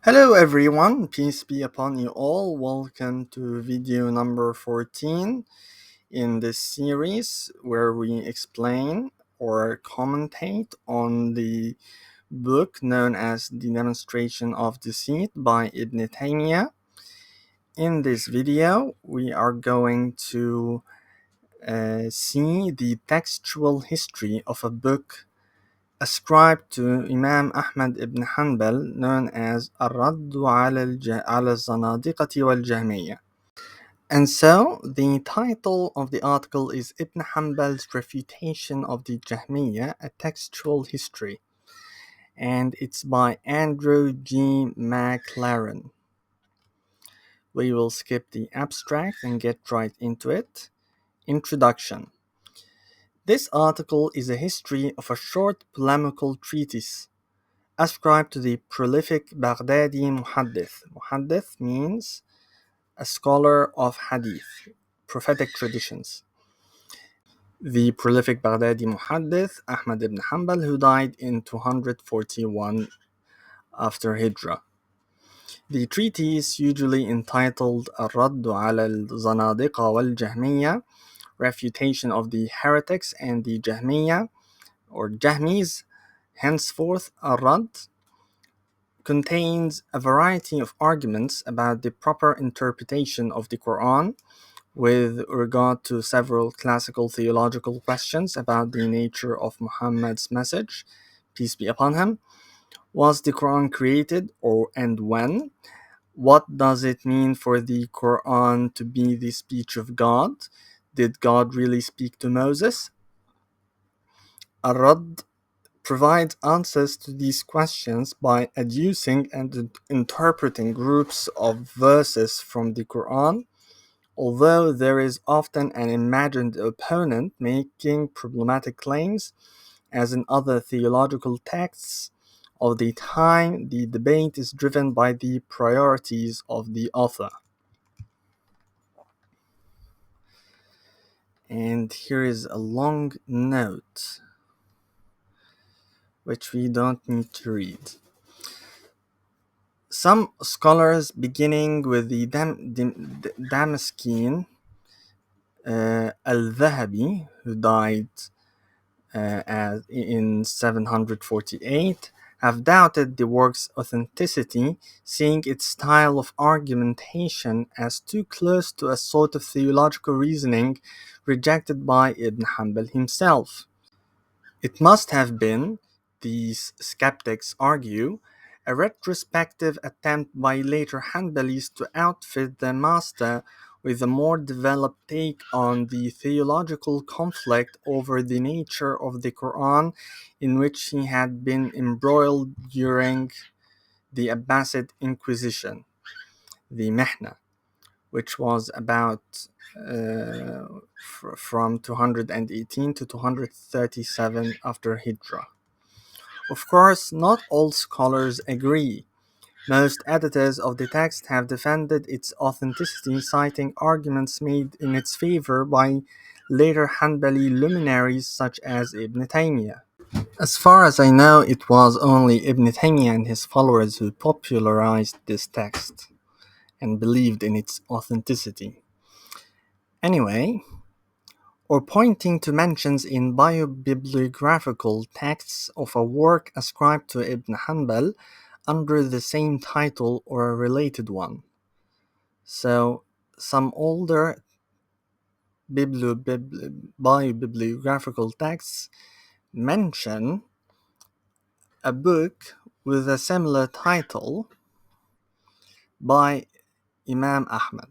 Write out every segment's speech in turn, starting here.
Hello everyone, peace be upon you all. Welcome to video number 14 in this series where we explain or commentate on the book known as The Demonstration of Deceit by Ibn Taymiyyah. In this video, we are going to see the textual history of a book ascribed to Imam Ahmad ibn Ḥanbal known as الرد على الزنادقة والجهمية. And so the title of the article is Ibn Hanbal's Refutation of the Jahmiyya, a Textual History, and it's by Andrew G. McLaren. We will skip the abstract and get right into it. Introduction. This article is a history of a short polemical treatise ascribed to the prolific Baghdadi muhaddith. Muhaddith means a scholar of hadith, prophetic traditions. The prolific Baghdadi muhaddith Ahmad ibn Hanbal, who died in 241 after Hijrah. The treatise, usually entitled الرد على الزنادقة والجهمية, Refutation of the Heretics and the Jahmiyya or Jahmis, henceforth الرد, contains a variety of arguments about the proper interpretation of the Quran with regard to several classical theological questions about the nature of Muhammad's message, peace be upon him. Was the Quran created and when? What does it mean for the Quran to be the speech of God? Did God really speak to Moses? Ar-Radd provides answers to these questions by adducing and interpreting groups of verses from the Quran, although there is often an imagined opponent making problematic claims, as in other theological texts of the time. The debate is driven by the priorities of the author. And here is a long note, which we don't need to read. Some scholars, beginning with the Damascene al-Dhahabi, who died in 748, have doubted the work's authenticity, seeing its style of argumentation as too close to a sort of theological reasoning rejected by Ibn Hanbal himself. It must have been, these skeptics argue, a retrospective attempt by later Hanbalis to outfit their master with a more developed take on the theological conflict over the nature of the Quran in which he had been embroiled during the Abbasid Inquisition, the Mihna, which was about from 218 to 237 after Hijrah. Of course, not all scholars agree. Most editors of the text have defended its authenticity, citing arguments made in its favor by later Hanbali luminaries such as Ibn Taymiyyah. As far as I know, it was only Ibn Taymiyyah and his followers who popularized this text and believed in its authenticity. Anyway, or pointing to mentions in biobibliographical texts of a work ascribed to Ibn Hanbal under the same title or a related one. So, some older biobibliographical texts mention a book with a similar title by Imam Ahmad.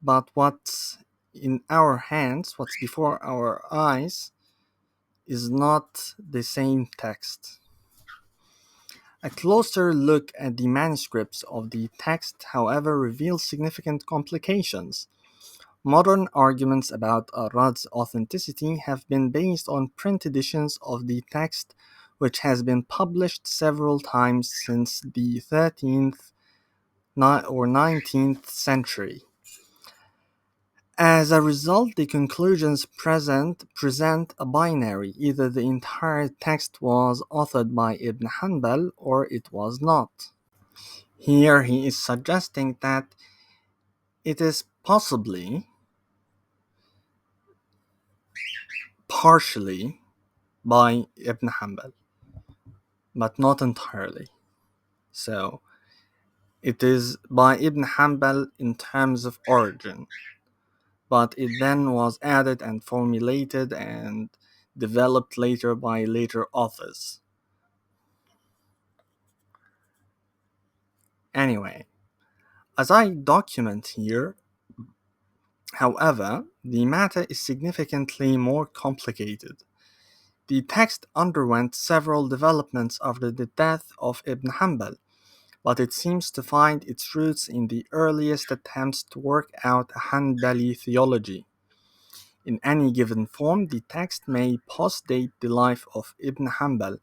But what's in our hands, what's before our eyes, is not the same text. A closer look at the manuscripts of the text, however, reveals significant complications. Modern arguments about Ar-Radd's authenticity have been based on print editions of the text, which has been published several times since the 13th or 19th century. As a result, the conclusions present a binary. Either the entire text was authored by Ibn Hanbal or it was not. Here he is suggesting that it is possibly, partially, by Ibn Hanbal, but not entirely. So, it is by Ibn Hanbal in terms of origin, but it then was added and formulated and developed later by later authors. Anyway, as I document here, however, the matter is significantly more complicated. The text underwent several developments after the death of Ibn Hanbal, but it seems to find its roots in the earliest attempts to work out a Hanbali theology. In any given form, the text may postdate the life of Ibn Hanbal,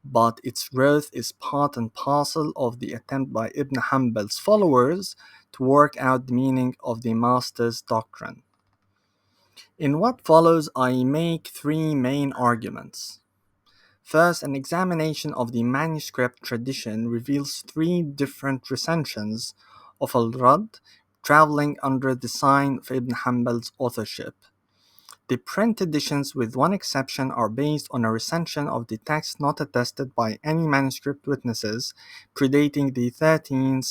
but its growth is part and parcel of the attempt by Ibn Hanbal's followers to work out the meaning of the Master's doctrine. In what follows, I make three main arguments. First, an examination of the manuscript tradition reveals three different recensions of al-Rad traveling under the sign of Ibn Hanbal's authorship. The print editions, with one exception, are based on a recension of the text not attested by any manuscript witnesses predating the 13th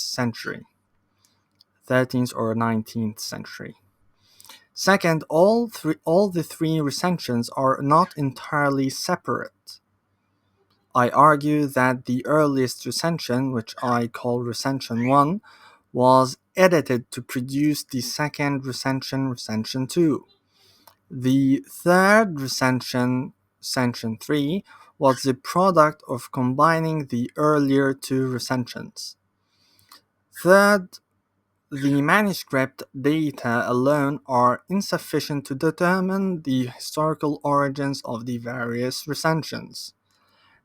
or 19th century. Second, all the three recensions are not entirely separate. I argue that the earliest recension, which I call recension 1, was edited to produce the second recension 2. The third recension 3, was the product of combining the earlier two recensions. Third, the manuscript data alone are insufficient to determine the historical origins of the various recensions.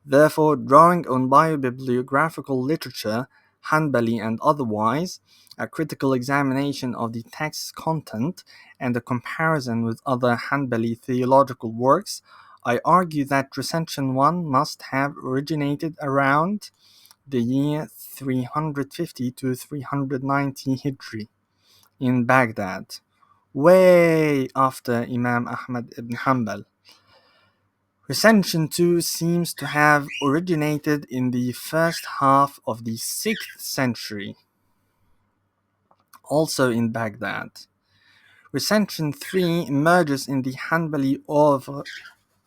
Therefore, drawing on biobibliographical literature, Hanbali and otherwise, a critical examination of the text's content, and a comparison with other Hanbali theological works, I argue that recension 1 must have originated around the year 350 to 390 Hijri in Baghdad, way after Imam Ahmad ibn Hanbal. Recension 2 seems to have originated in the first half of the 6th century, also in Baghdad. Recension 3 emerges in the Hanbali oeuvre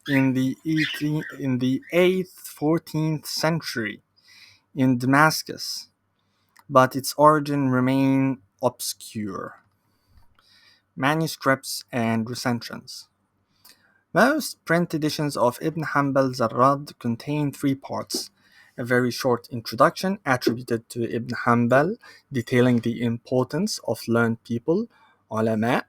in the 8th, 14th century in Damascus, but its origin remain obscure. Manuscripts and recensions. Most print editions of Ibn Hanbal's al-Rad contain three parts: a very short introduction attributed to Ibn Hanbal, detailing the importance of learned people, ulama,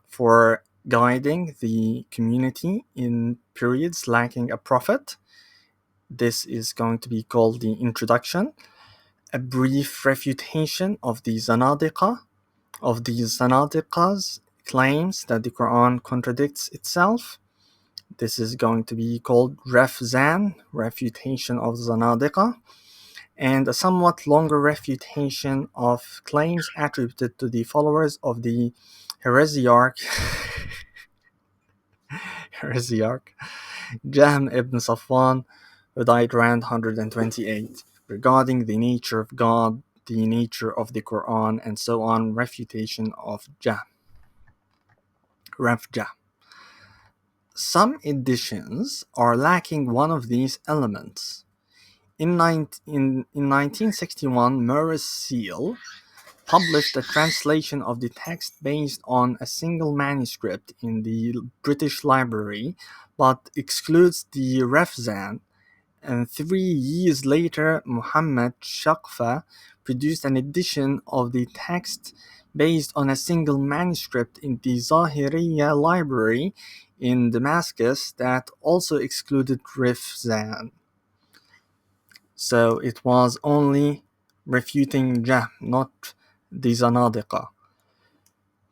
for guiding the community in periods lacking a prophet. This is going to be called the introduction. A brief refutation of the Zanadiqa's claims that the Quran contradicts itself. This is going to be called Refzan, refutation of Zanadiqa, and a somewhat longer refutation of claims attributed to the followers of the heresiarch Jahm ibn Safwan, who died around 128, regarding the nature of God, the nature of the Quran, and so on. Refutation of Jahm. Refjah. Some editions are lacking one of these elements. In 1961, Maurice Seal published a translation of the text based on a single manuscript in the British Library, but excludes the Refzan. And 3 years later, Muhammad Shaqfa produced an edition of the text based on a single manuscript in the Zahiriyya library in Damascus that also excluded Refzan. So it was only refuting Jahm, not the Zanadiqa.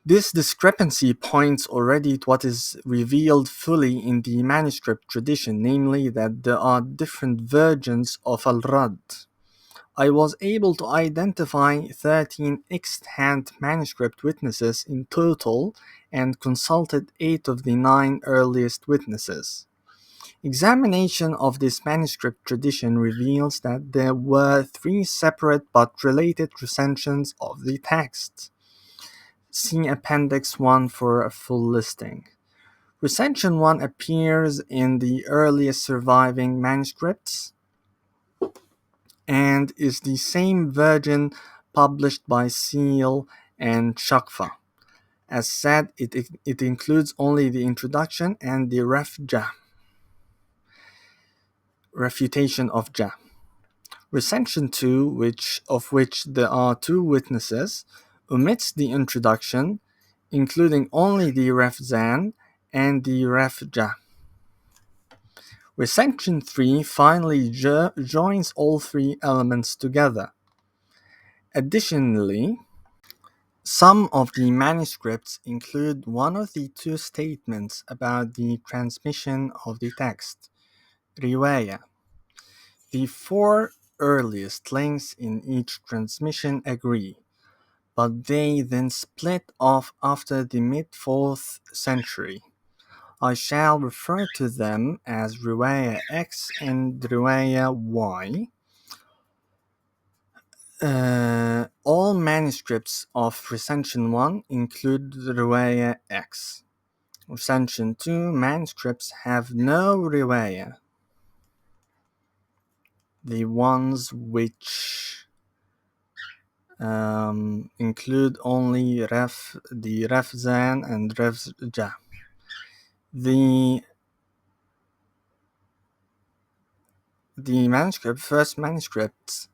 This discrepancy points already to what is revealed fully in the manuscript tradition, namely that there are different versions of al-Rad. I was able to identify 13 extant manuscript witnesses in total and consulted 8 of the 9 earliest witnesses. Examination of this manuscript tradition reveals that there were 3 separate but related recensions of the text. See Appendix 1 for a full listing. Recension 1 appears in the earliest surviving manuscripts and is the same version published by Seal and Shakfa. As said, it includes only the introduction and the refutation of Jah. Recension 2, of which there are 2 witnesses, omits the introduction, including only the Ref Zan and the Ref Jah. Recension 3 finally joins all 3 elements together. Additionally, some of the manuscripts include one of the 2 statements about the transmission of the text, riwayah. The 4 earliest links in each transmission agree, but they then split off after the mid-4th century. I shall refer to them as riwayah X and riwayah Y. All manuscripts of Recension 1 include riwayah X. Recension 2 manuscripts have no riwayah. The ones which include only the Ref Zan and Ref Jah. The first manuscript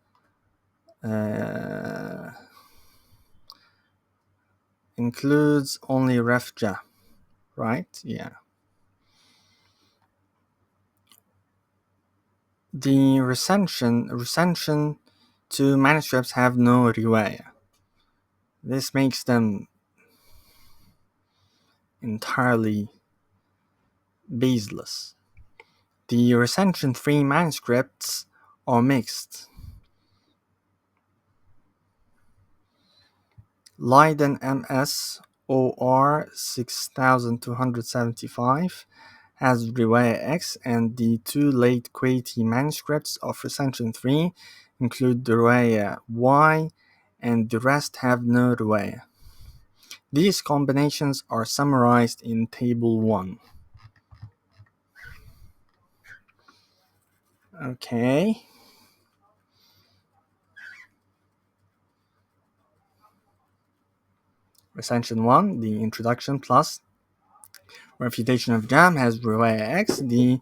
includes only Ref Jah, right? Yeah. The recension 2 manuscripts have no riwayah. This makes them entirely baseless. The recension 3 manuscripts are mixed. Leiden MS OR 6275 has riwayah X, and the 2 late Kuwaiti manuscripts of recension 3 include the riwayah Y, and the rest have no riwayah. These combinations are summarized in Table 1. Okay. Recension 1, the introduction plus refutation of Jam has riwayah X. The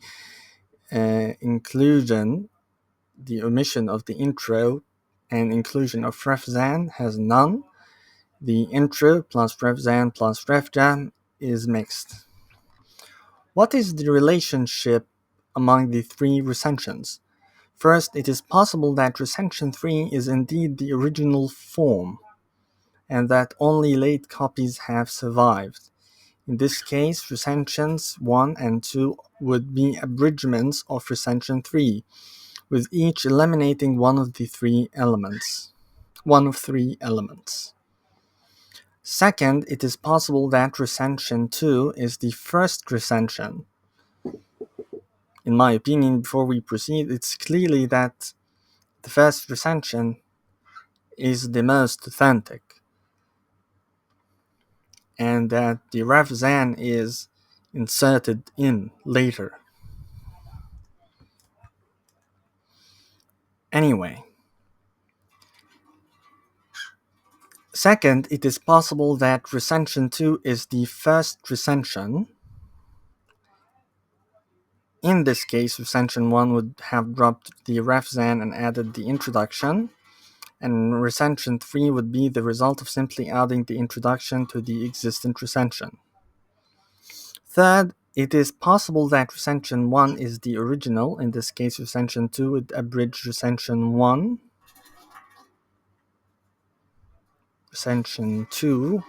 the omission of the intro and inclusion of Ref Zan has none. The intro plus Ref Zan plus Ref Jam is mixed. What is the relationship among the 3 recensions? First, it is possible that recension 3 is indeed the original form, and that only late copies have survived. In this case, recensions 1 and 2 would be abridgments of recension 3, with each eliminating one of 3 elements. Second, it is possible that recension 2 is the first recension. In my opinion, before we proceed, it's clearly that the first recension is the most authentic, and that the Ref Zan is inserted in later. Anyway, second, it is possible that recension 2 is the first recension. In this case, recension 1 would have dropped the Ref Zan and added the introduction, and recension 3 would be the result of simply adding the introduction to the existent recension. Third, it is possible that recension 1 is the original. In this case, recension 2 would abridge recension 1. Recension 2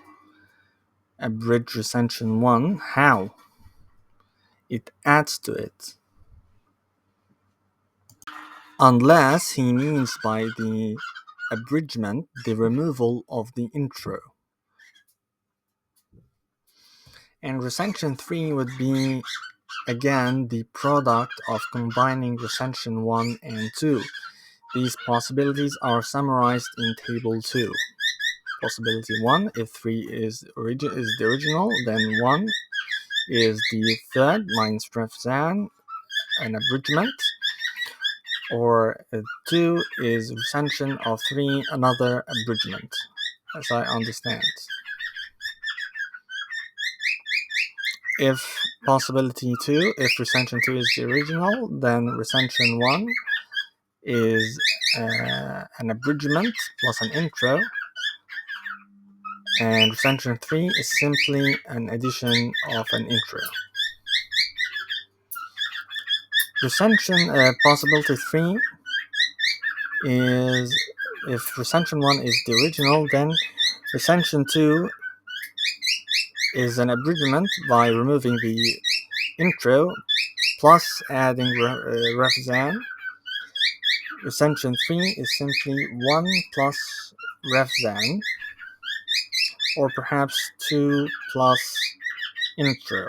abridge recension 1. How? It adds to it. Unless he means by the abridgment the removal of the intro. And recension 3 would be, again, the product of combining recension 1 and 2. These possibilities are summarized in Table 2. Possibility 1, if 3 is the original, then 1 is the third minus Refzan, an abridgment, or 2 is recension of 3, another abridgment, as I understand. If possibility 2, if recension 2 is the original, then recension 1 is an abridgment plus an intro, and recension 3 is simply an addition of an intro. Recension possibility 3 is, if recension 1 is the original, then recension 2 is an abridgment by removing the intro plus adding Refzan. Recension 3 is simply 1 plus Refzan, or perhaps 2 plus intro.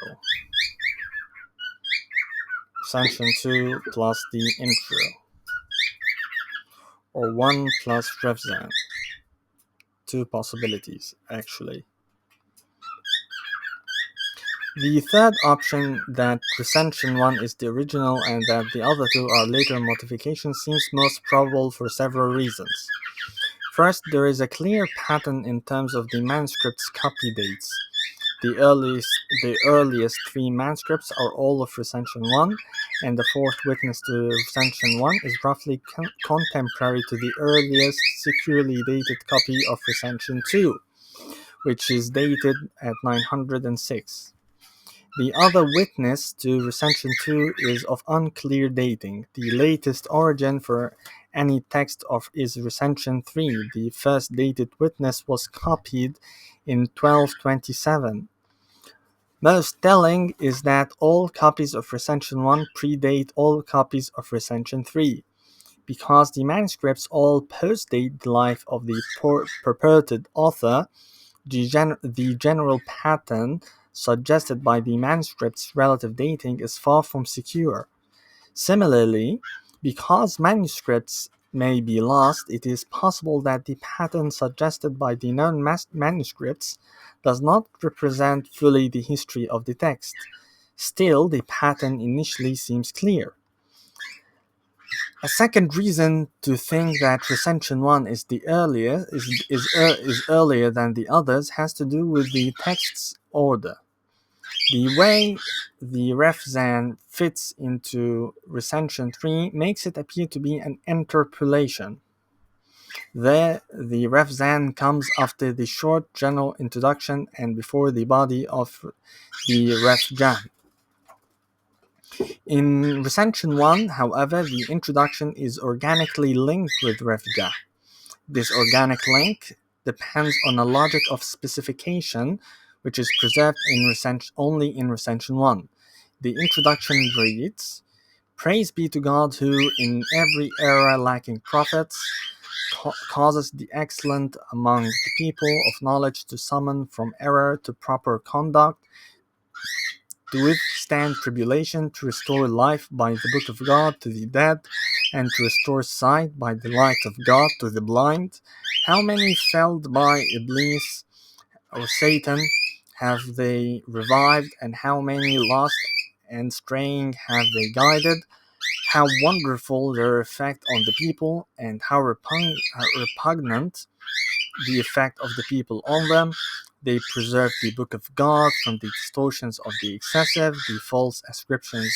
Recension 2 plus the intro, or 1 plus Refzan. 2 possibilities, actually. The third option, that recension 1 is the original and that the other 2 are later modifications, seems most probable for several reasons. First, there is a clear pattern in terms of the manuscript's copy dates. The earliest 3 manuscripts are all of recension 1, and the fourth witness to recension 1 is roughly contemporary to the earliest securely dated copy of recension 2, which is dated at 906. The other witness to recension 2 is of unclear dating. The latest origin for any text is recension 3. The first dated witness was copied in 1227. Most telling is that all copies of recension 1 predate all copies of recension 3. Because the manuscripts all postdate the life of the purported author, the general pattern suggested by the manuscript's relative dating is far from secure. Similarly, because manuscripts may be lost, it is possible that the pattern suggested by the known manuscripts does not represent fully the history of the text. Still, the pattern initially seems clear. A second reason to think that recension 1 is earlier than the others has to do with the text's order. The way the Refzan fits into recension 3 makes it appear to be an interpolation. There, the Refzan comes after the short general introduction and before the body of the Refjan. In recension 1, however, the introduction is organically linked with Refja. This organic link depends on a logic of specification, which is preserved only in recension 1. The introduction reads, "Praise be to God who, in every era lacking prophets, causes the excellent among the people of knowledge to summon from error to proper conduct, to withstand tribulation, to restore life by the book of God to the dead, and to restore sight by the light of God to the blind. How many felled by Iblis or Satan have they revived, and how many lost and straying have they guided? How wonderful their effect on the people, and how repugnant the effect of the people on them. They preserve the book of God from the distortions of the excessive, the false ascriptions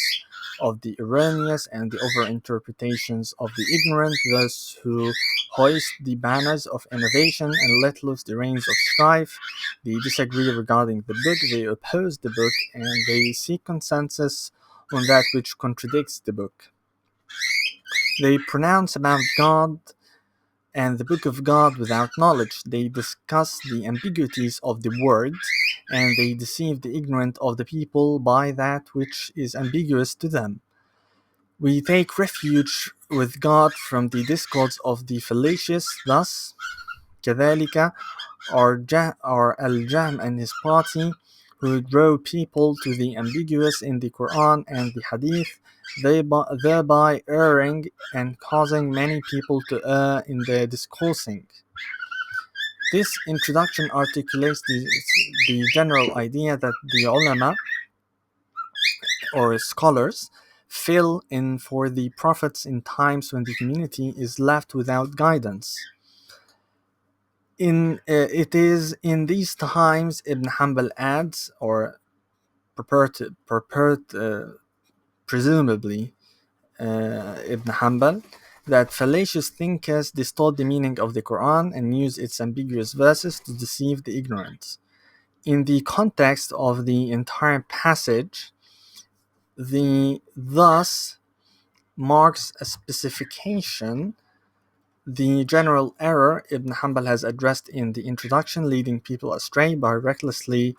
of the erroneous, and the overinterpretations of the ignorant, those who hoist the banners of innovation and let loose the reins of strife. They disagree regarding the book, they oppose the book, and they seek consensus on that which contradicts the book. They pronounce about God and the Book of God without knowledge. They discuss the ambiguities of the words, and they deceive the ignorant of the people by that which is ambiguous to them. We take refuge with God from the discords of the fallacious, thus, كذلك, are Al-Jahm and his party, who draw people to the ambiguous in the Quran and the Hadith, thereby erring and causing many people to err in their discoursing. This introduction articulates the general idea that the ulama, or scholars, fill in for the prophets in times when the community is left without guidance. It is in these times, Ibn Hanbal adds, or presumably Ibn Hanbal, that fallacious thinkers distort the meaning of the Quran and use its ambiguous verses to deceive the ignorant. In the context of the entire passage, the thus marks a specification. The general error Ibn Hanbal has addressed in the introduction, leading people astray by recklessly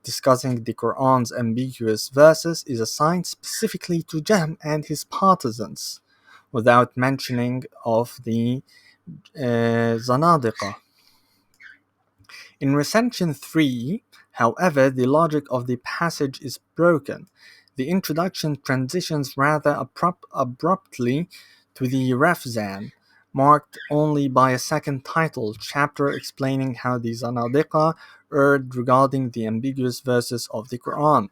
discussing the Quran's ambiguous verses, is assigned specifically to Jahm and his partisans, without mentioning of the Zanadiqa. In recension 3, however, the logic of the passage is broken. The introduction transitions rather abruptly to the Refzan, marked only by a second title chapter explaining how the Zanadiqa erred regarding the ambiguous verses of the Quran.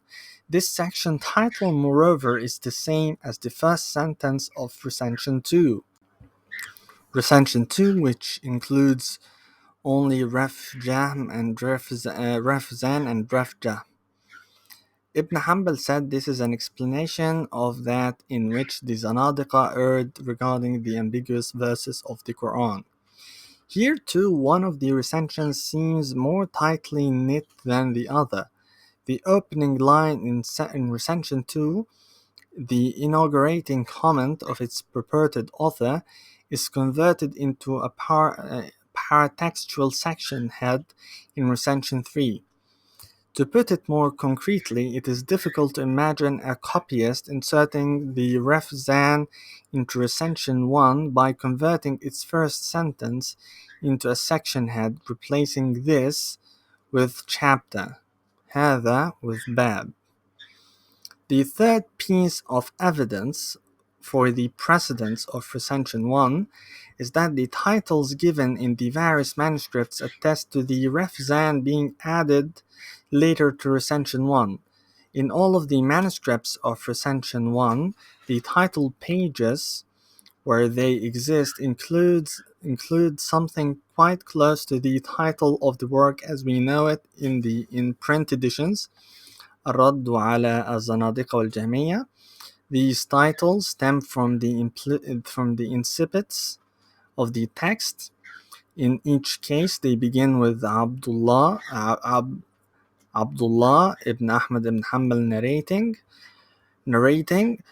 This section title, moreover, is the same as the first sentence of Recension 2. Recension 2, which includes only Ref Jahm and Ref Zan and Ref Jah. Ibn Hanbal said this is an explanation of that in which the Zanadiqa erred regarding the ambiguous verses of the Quran. Here too, one of the recensions seems more tightly knit than the other. The opening line in recension 2, the inaugurating comment of its purported author, is converted into a paratextual section head in recension 3. To put it more concretely, it is difficult to imagine a copyist inserting the Ref Zan into recension 1 by converting its first sentence into a section head, replacing this with chapter, هذا with bab. The third piece of evidence for the precedence of Recension 1 is that the titles given in the various manuscripts attest to the Refzan being added later to Recension 1. In all of the manuscripts of Recension 1, the title pages, where they exist, include something quite close to the title of the work as we know it in print editions, الرد على الزنادقة والجهمية. These titles stem from the incipits of the text. In each case, they begin with Abdullah ibn Ahmad ibn Hanbal narrating,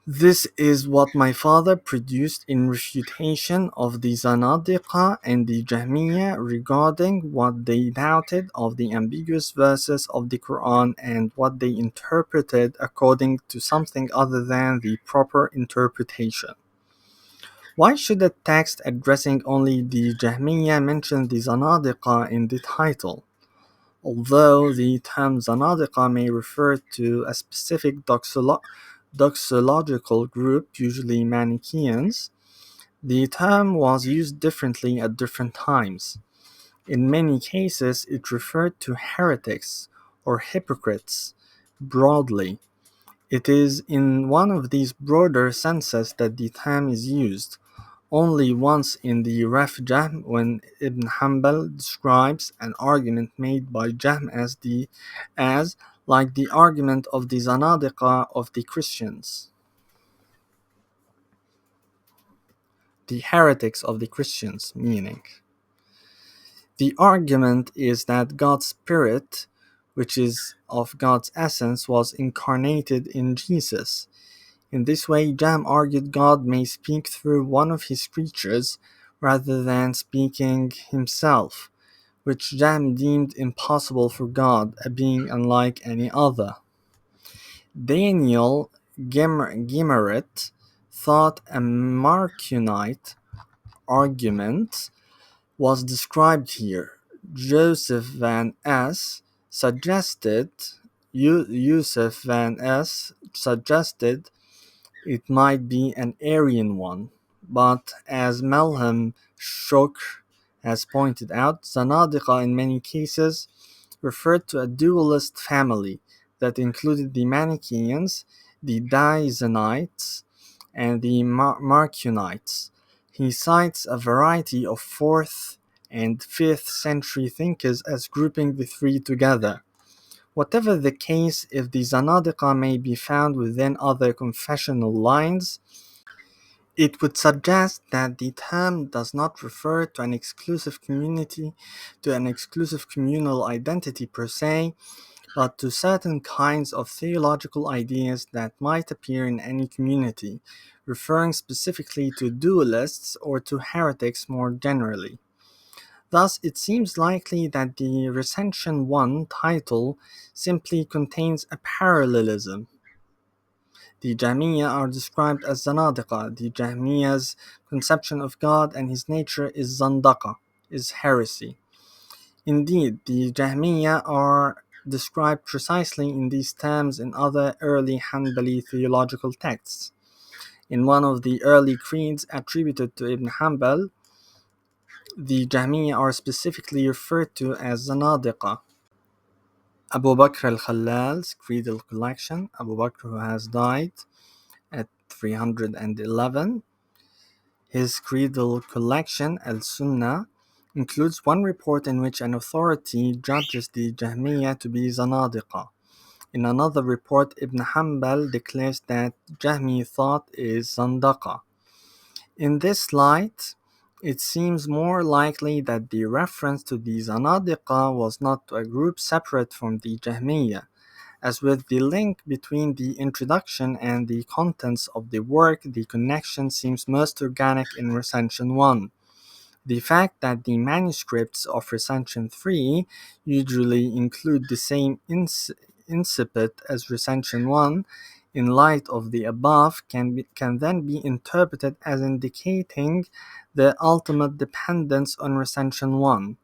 "This is what my father produced in refutation of the Zanadiqa and the Jahmiyya regarding what they doubted of the ambiguous verses of the Quran and what they interpreted according to something other than the proper interpretation." Why should a text addressing only the Jahmiyya mention the Zanadiqa in the title? Although the term Zanadiqa may refer to a specific doxological group, usually Manichaeans, the term was used differently at different times. In many cases, it referred to heretics or hypocrites broadly. It is in one of these broader senses that the term is used. Only once in the Ref Jahm, when Ibn Hanbal describes an argument made by Jahm as like the argument of the Zanadiqa of the Christians, the heretics of the Christians, meaning. The argument is that God's Spirit, which is of God's essence, was incarnated in Jesus. In this way, Jahm argued God may speak through one of his creatures, rather than speaking himself, which Jahm deemed impossible for God, a being unlike any other. Daniel Gimmeret thought a Marcionite argument was described here. Joseph Van S. suggested Yusuf Van S. suggested it might be an Aryan one, but as Melhem Shokr has pointed out, Zanadiqa in many cases referred to a dualist family that included the Manichaeans, the Diazonites, and the Marcionites. He cites a variety of 4th and 5th century thinkers as grouping the three together. Whatever the case, if the Zanadiqa may be found within other confessional lines, it would suggest that the term does not refer to an exclusive community, to an exclusive communal identity per se, but to certain kinds of theological ideas that might appear in any community, referring specifically to dualists or to heretics more generally. Thus, it seems likely that the Recension 1 title simply contains a parallelism. The Jahmiyya are described as Zanadiqa. The Jahmiyya's conception of God and his nature is Zandaqa, is heresy. Indeed, the Jahmiyya are described precisely in these terms in other early Hanbali theological texts. In one of the early creeds attributed to Ibn Hanbal, the Jahmiyya are specifically referred to as Zanadiqa. Abu Bakr al-Khallal's creedal collection, Abu Bakr who has died at 311, his creedal collection, Al-Sunnah, includes one report in which an authority judges the Jahmiyya to be Zanadiqa. In another report, Ibn Hanbal declares that Jahmi thought is Zandaqa. In this light, it seems more likely that the reference to the Zanadiqa was not to a group separate from the Jahmiyya, as with the link between the introduction and the contents of the work, the connection seems most organic in Recension 1. The fact that the manuscripts of Recension 3 usually include the same incipit as Recension 1, in light of the above, can then be interpreted as indicating the ultimate dependence on Recension 1.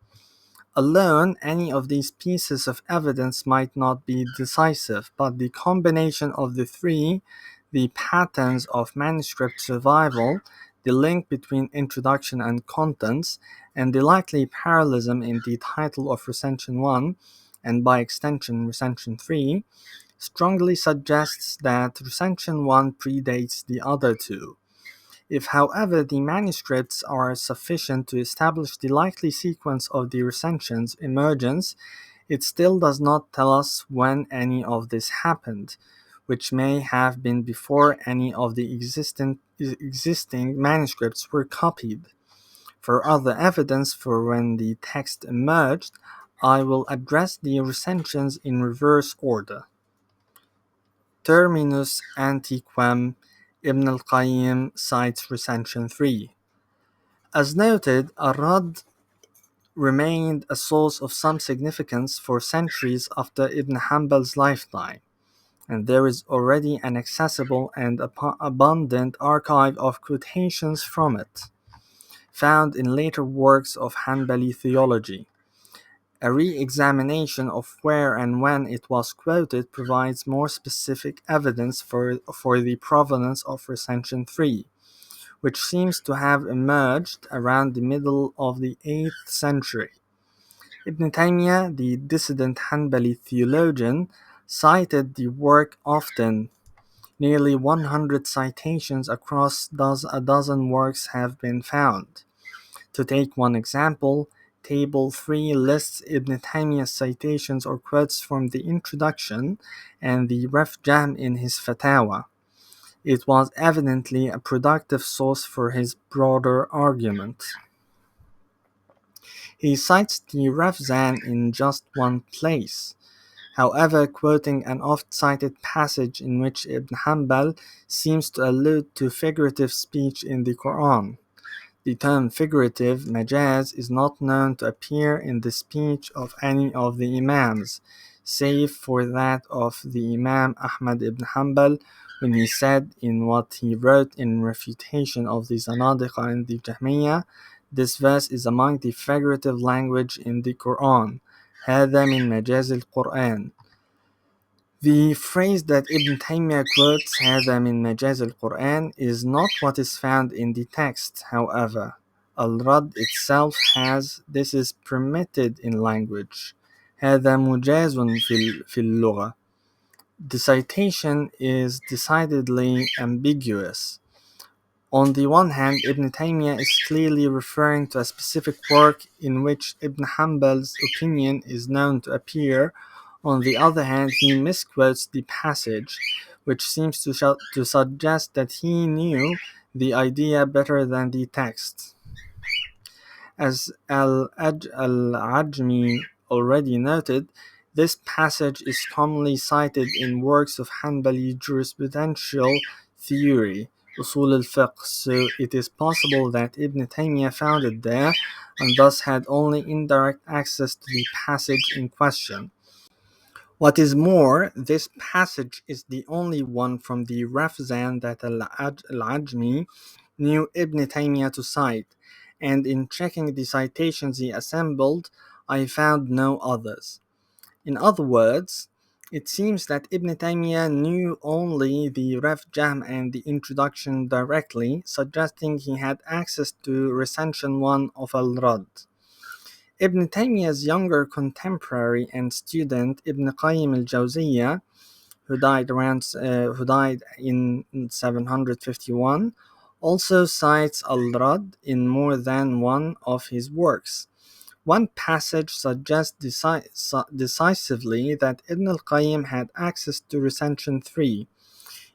Alone, any of these pieces of evidence might not be decisive, but the combination of the three, the patterns of manuscript survival, the link between introduction and contents, and the likely parallelism in the title of Recension 1, and by extension Recension 3, strongly suggests that Recension 1 predates the other two. If, however, the manuscripts are sufficient to establish the likely sequence of the recension's emergence, it still does not tell us when any of this happened, which may have been before any of the existing manuscripts were copied. For other evidence for when the text emerged, I will address the recensions in reverse order. Terminus Antiquam, Ibn al-Qayyim cites Recension 3. As noted, Ar-Radd remained a source of some significance for centuries after Ibn Hanbal's lifetime, and there is already an accessible and abundant archive of quotations from it, found in later works of Hanbali theology. A re-examination of where and when it was quoted provides more specific evidence for the provenance of Recension 3, which seems to have emerged around the middle of the 8th century. Ibn Taymiyyah, the dissident Hanbali theologian, cited the work often. Nearly 100 citations across a dozen works have been found. To take one example, Table 3 lists Ibn Taymiyyah's citations or quotes from the introduction and the Ref Jam in his Fatawa. It was evidently a productive source for his broader argument. He cites the Rafzan in just one place, however, quoting an oft-cited passage in which Ibn Hanbal seems to allude to figurative speech in the Quran. The term figurative majaz is not known to appear in the speech of any of the Imams, save for that of the Imam Ahmad ibn Ḥanbal when he said in what he wrote in Refutation of the Zanadiqa and the Jahmiyya, this verse is among the figurative language in the Quran. هذا من مجاز القرآن. The phrase that Ibn Taymiyyah quotes, هذا من مجاز القرآن, is not what is found in the text. However, Al-Rad itself has, this is permitted in language. هذا مجاز في اللغة. The citation is decidedly ambiguous. On the one hand, Ibn Taymiyyah is clearly referring to a specific work in which Ibn Hanbal's opinion is known to appear. On the other hand, he misquotes the passage, which seems to suggest that he knew the idea better than the text. As Al-Ajmi already noted, this passage is commonly cited in works of Hanbali jurisprudential theory, Usul al-Fiqh, so it is possible that Ibn Taymiyyah found it there and thus had only indirect access to the passage in question. What is more, this passage is the only one from the Rafzan that Al-Ajmi knew Ibn Taymiyyah to cite, and in checking the citations he assembled, I found no others. In other words, it seems that Ibn Taymiyyah knew only the Ref Jahm and the introduction directly, suggesting he had access to recension 1 of Al-Rad. Ibn Taymiyyah's younger contemporary and student Ibn Qayyim al-Jawziyya, who died in 751, also cites Al-Rad in more than one of his works. One passage suggests decisively that Ibn al-Qayyim had access to recension 3.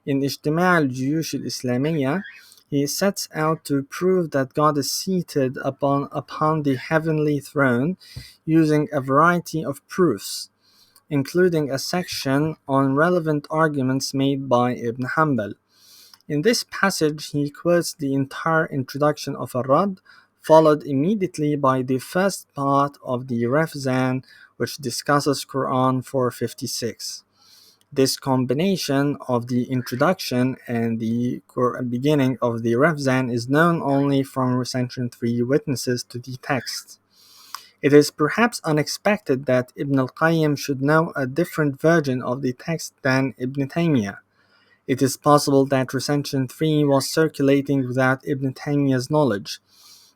In Ijtima' al-Juyush al-Islamiyya, he sets out to prove that God is seated upon the heavenly throne using a variety of proofs, including a section on relevant arguments made by Ibn Hanbal. In this passage, he quotes the entire introduction of Ar-Rad, followed immediately by the first part of the Rafzan, which discusses Quran 456. This combination of the introduction and the beginning of the Rafzan is known only from recension 3 witnesses to the text. It is perhaps unexpected that Ibn al-Qayyim should know a different version of the text than Ibn Taymiyyah. It is possible that recension 3 was circulating without Ibn Taymiyyah's knowledge,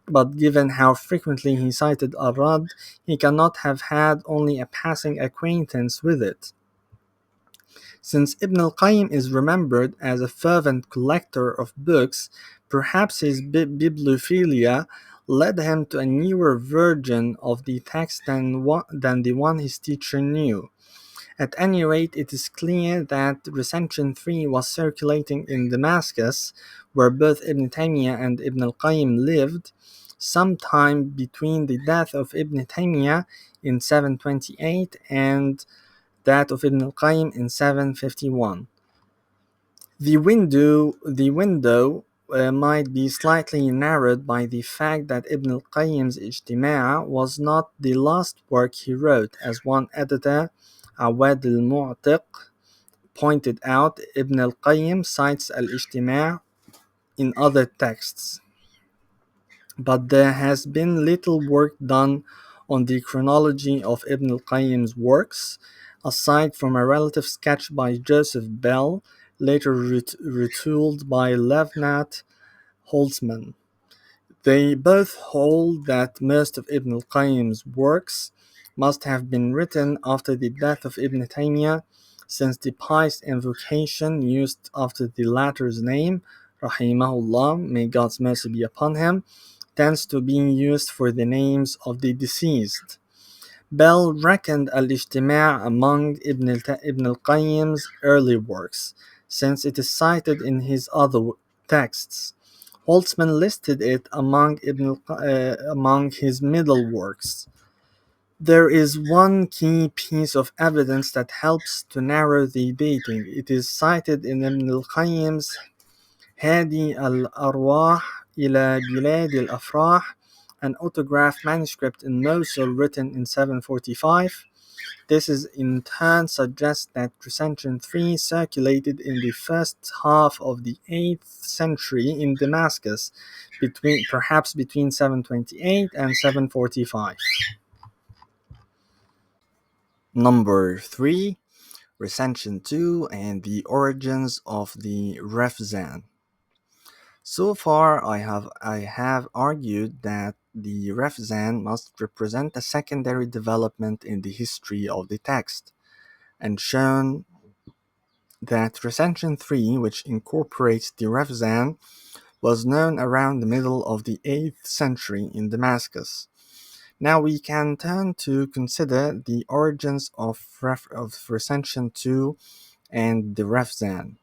but given how frequently he cited Ar-Rad, he cannot have had only a passing acquaintance with it. Since Ibn al-Qayyim is remembered as a fervent collector of books, perhaps his bibliophilia led him to a newer version of the text than the one his teacher knew. At any rate, it is clear that recension 3 was circulating in Damascus, where both Ibn Taymiyyah and Ibn al-Qayyim lived, sometime between the death of Ibn Taymiyyah in 728 and that of Ibn al-Qayyim in 751. The window might be slightly narrowed by the fact that Ibn al-Qayyim's Ijtima' was not the last work he wrote. As one editor, Awad al-Mu'tiq, pointed out, Ibn al-Qayyim cites al-Ijtima' in other texts, but there has been little work done on the chronology of Ibn al-Qayyim's works, aside from a relative sketch by Joseph Bell, later retooled by Levnat Holtzman. They both hold that most of Ibn al-Qayyim's works must have been written after the death of Ibn Taymiyyah, since the pious invocation used after the latter's name, Rahimahullah, may God's mercy be upon him, tends to be used for the names of the deceased. Bell reckoned al-Ijtima' among Ibn al-Qayyim's early works, since it is cited in his other texts. Holtzman listed it among his middle works. There is one key piece of evidence that helps to narrow the dating. It is cited in Ibn al-Qayyim's Hadi al-Arwah إلى بلاد الأفراح, an autographed manuscript in Mosul written in 745. This is in turn suggests that Recension 3 circulated in the first half of the 8th century in Damascus, perhaps between 728 and 745. Number 3. Recension 2 and the origins of the Refzan. So far, I have argued that the Refzan must represent a secondary development in the history of the text, and shown that Recension 3, which incorporates the Refzan, was known around the middle of the 8th century in Damascus. Now we can turn to consider the origins of Recension 2 and the Refzan.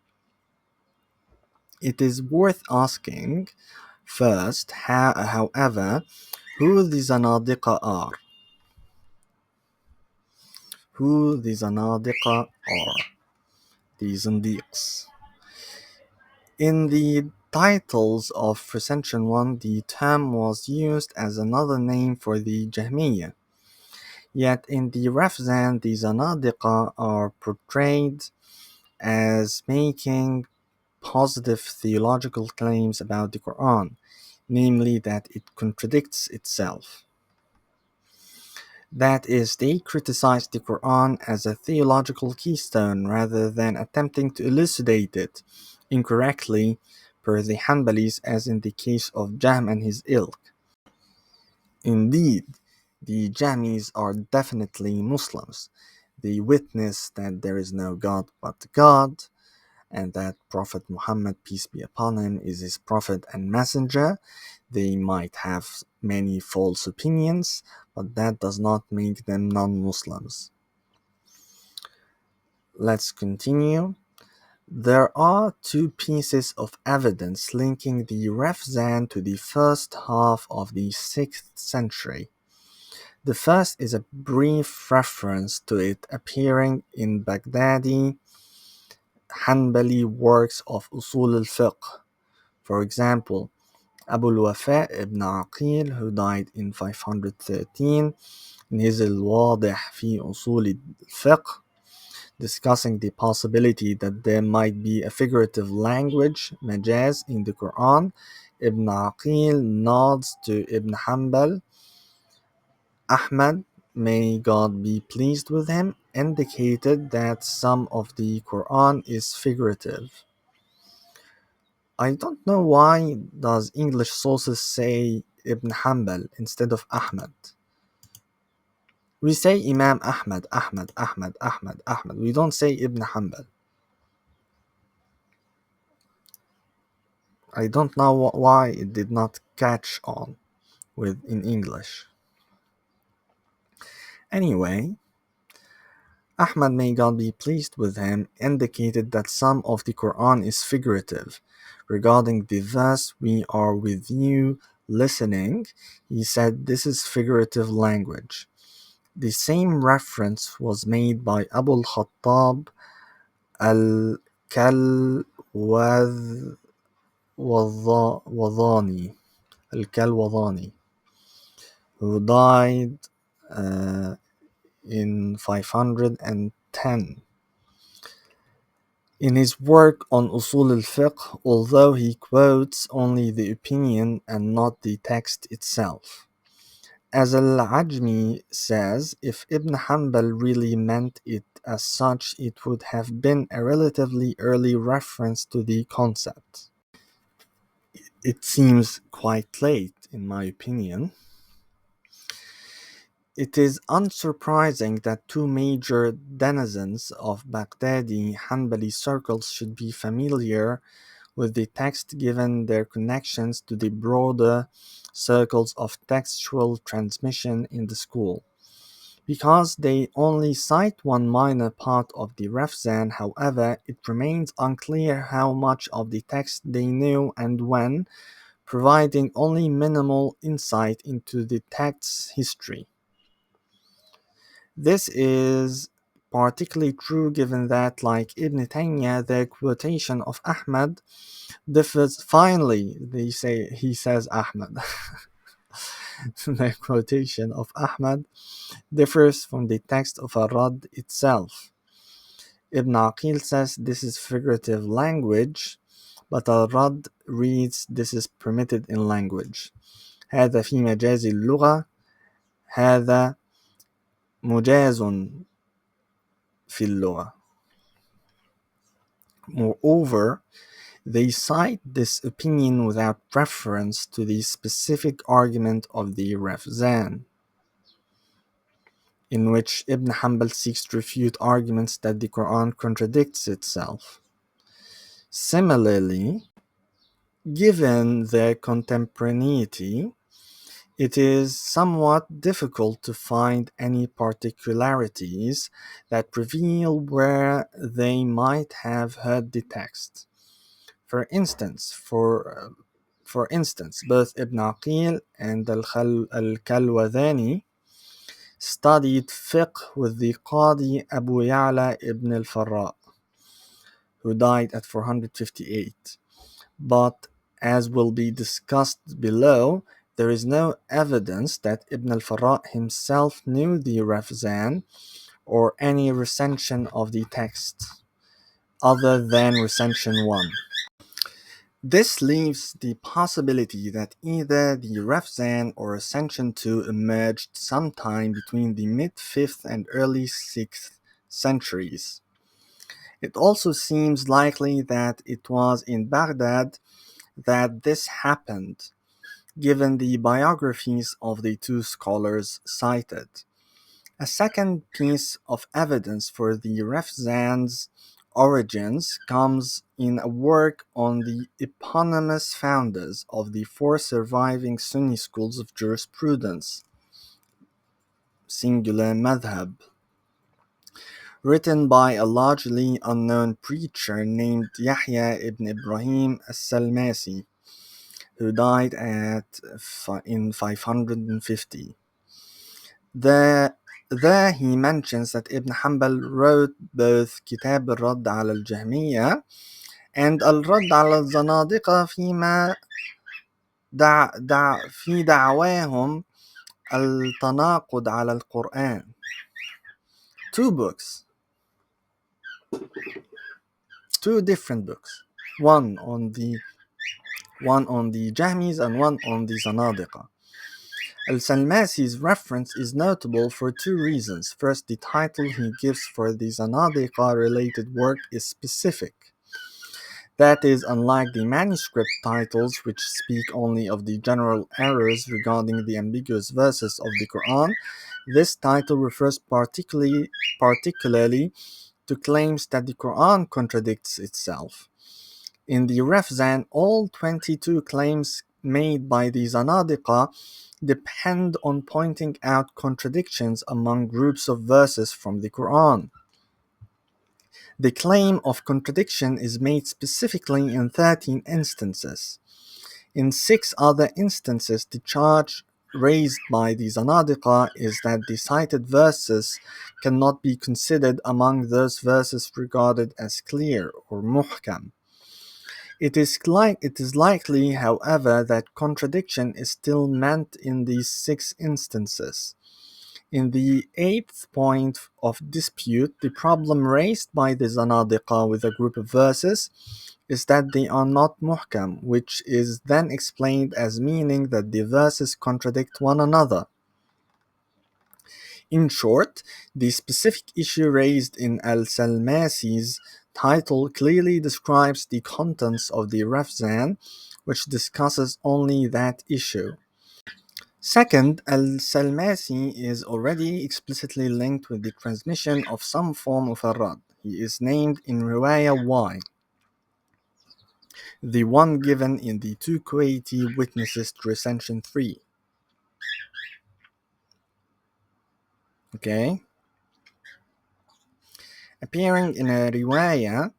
It is worth asking first, however, who the Zanadiqa are. Who the Zanadiqa are. The Zindiqs. In the titles of Recension 1, the term was used as another name for the Jahmiyya. Yet in the Refzan, the Zanadiqa are portrayed as making positive theological claims about the Quran, namely that it contradicts itself. That is, they criticize the Quran as a theological keystone rather than attempting to elucidate it incorrectly per the Ḥanbalis, as in the case of Jahm and his ilk. Indeed, the Jahmis are definitely Muslims. They witness that there is no God but God, and that Prophet Muhammad, peace be upon him, is his prophet and messenger. They might have many false opinions, but that does not make them non-Muslims. Let's continue. There are two pieces of evidence linking the Refzan to the first half of the 6th century. The first is a brief reference to it appearing in Baghdadi Ḥanbali works of Usul al-Fiqh. For example, Abu al-Wafa ibn Aqil, who died in 513, in his Al-Wadih fi Usul al-Fiqh, discussing the possibility that there might be a figurative language, majaz, in the Quran. Ibn Aqil nods to Ibn Ḥanbal. Ahmad, may God be pleased with him, indicated that some of the Quran is figurative. I don't know why does English sources say Ibn Hanbal instead of Ahmad. We say Imam Ahmad, Ahmad, Ahmad, Ahmad, Ahmad. We don't say Ibn Hanbal. I don't know why it did not catch on in English. Anyway, Ahmad, may God be pleased with him, indicated that some of the Quran is figurative. Regarding the verse, we are with you listening, he said this is figurative language. The same reference was made by Abu al-Khattab al-Kalwadani, who died in 510. In his work on Usul al-Fiqh, although he quotes only the opinion and not the text itself. As Al-Ajmi says, if Ibn Hanbal really meant it as such, it would have been a relatively early reference to the concept. It seems quite late, in my opinion. It is unsurprising that two major denizens of Baghdadi Hanbali circles should be familiar with the text given their connections to the broader circles of textual transmission in the school. Because they only cite one minor part of the Refzan, however, it remains unclear how much of the text they knew and when, providing only minimal insight into the text's history. This is particularly true given that, like Ibn Taymiyyah, the quotation of Ahmad differs. Finally, he says Ahmad. The quotation of Ahmad differs from the text of Ar-Radd itself. Ibn Aqil says this is figurative language, but Al-Radd reads this is permitted in language. هذا في مجاز اللغة هذا مجاز في اللغة. Moreover, they cite this opinion without reference to the specific argument of the Rafzan, in which Ibn Ḥanbal seeks to refute arguments that the Quran contradicts itself. Similarly, given their contemporaneity, it is somewhat difficult to find any particularities that reveal where they might have heard the text. For instance, both Ibn Aqil and Al-Kalwadani studied fiqh with the Qadi Abu Ya'la ibn al-Farra, who died at 458. But, as will be discussed below, there is no evidence that Ibn al-Farra himself knew the Rafzan or any recension of the text, other than recension 1. This leaves the possibility that either the Rafzan or recension 2 emerged sometime between the mid-5th and early 6th centuries. It also seems likely that it was in Baghdad that this happened, given the biographies of the two scholars cited. A second piece of evidence for the Rafzan's origins comes in a work on the eponymous founders of the four surviving Sunni schools of jurisprudence, singular madhab, written by a largely unknown preacher named Yahya ibn Ibrahim as-Salmasi, who died in 550. There he mentions that Ibn Ḥanbal wrote both Kitab al-Radd ala al-Jahmiyya and al-Radd ala al-Zanadiqa في دعواهم التناقض على القرآن. Two books, two different books, one on the Jahmis and one on the Zanadiqa. Al-Salmasi's reference is notable for two reasons. First, the title he gives for the Zanadiqa-related work is specific. That is, unlike the manuscript titles, which speak only of the general errors regarding the ambiguous verses of the Quran, this title refers particularly to claims that the Quran contradicts itself. In the Rafzan, all 22 claims made by the Zanadiqa depend on pointing out contradictions among groups of verses from the Quran. The claim of contradiction is made specifically in 13 instances. In 6 other instances, the charge raised by the Zanadiqa is that the cited verses cannot be considered among those verses regarded as clear or muhkam. It is likely, however, that contradiction is still meant in these 6 instances. In the 8th point of dispute, the problem raised by the Zanadiqa with a group of verses is that they are not muhkam, which is then explained as meaning that the verses contradict one another. In short, the specific issue raised in Al-Salmasi's title clearly describes the contents of the Rafzan, which discusses only that issue. Second, Al-Salmasi is already explicitly linked with the transmission of some form of Ar-Radd. He is named in Riwayah Y, the one given in the 2 Kuwaiti witnesses to recension 3. Okay? Appearing in a Riwayah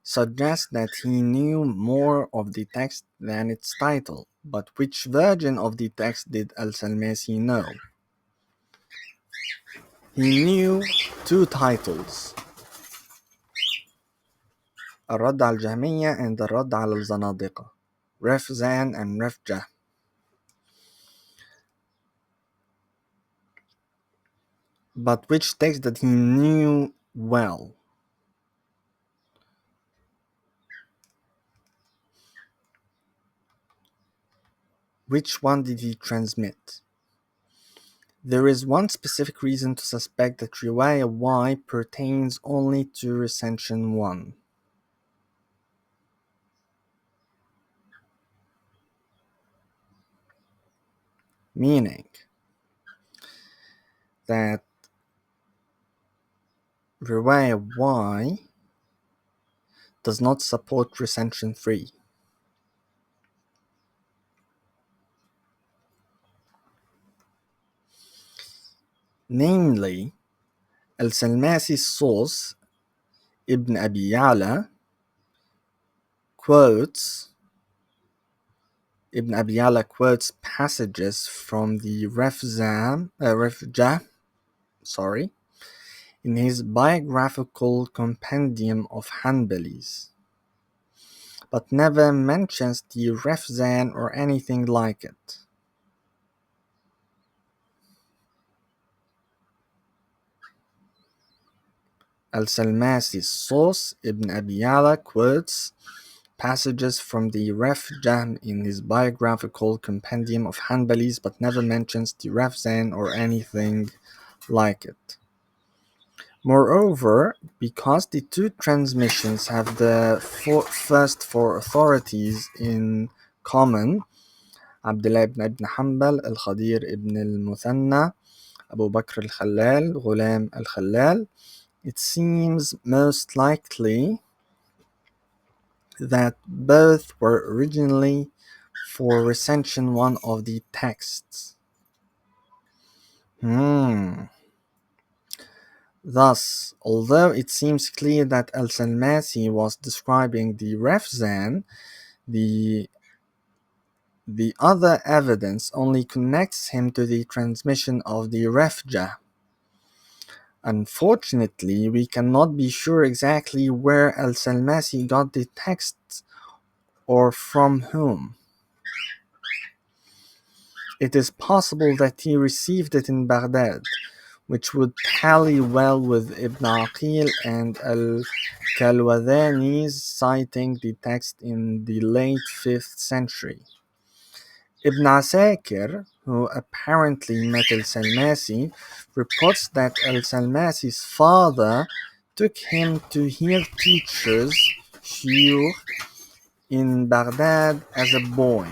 suggests that he knew more of the text than its title, but which version of the text did Al-Salmasi know? He knew two titles, الرد على الجهمية and الرد على الزنادقة, Ref Zan and Ref Jah. But which text that he knew well? Which one did he transmit? There is one specific reason to suspect that Riwayah Y pertains only to recension 1. Meaning that Riwayah Y does not support recension 3. Namely, Al-Salmasi's source, Ibn Abi Ya'la, Ibn Abi Ya'la quotes passages from the Ref Jah, in his biographical compendium of Ḥanbalis, but never mentions the Ref Zan or anything like it. Al-Salmasi's source, Ibn Abi Ya'la, quotes passages from the Ref Jah in his biographical compendium of Ḥanbalis, but never mentions the Ref Zan or anything like it. Moreover, because the two transmissions have the first four authorities in common, Abdullah ibn Ḥanbal, Al-Khadir ibn al-Muthanna, Abu Bakr al-Khallal, Ghulam al-Khallal, it seems most likely that both were originally for recension 1 of the texts. Thus, although it seems clear that Al-Salmasi was describing the Ref Zan, the other evidence only connects him to the transmission of the Ref Jah. Unfortunately, we cannot be sure exactly where Al-Salmasi got the text or from whom. It is possible that he received it in Baghdad, which would tally well with Ibn Aqil and Al-Kalwadhani's citing the text in the late 5th century. Ibn Asakir, who apparently met Al-Salmasi, reports that Al-Salmasi's father took him to hear teachers, shuyukh, in Baghdad as a boy.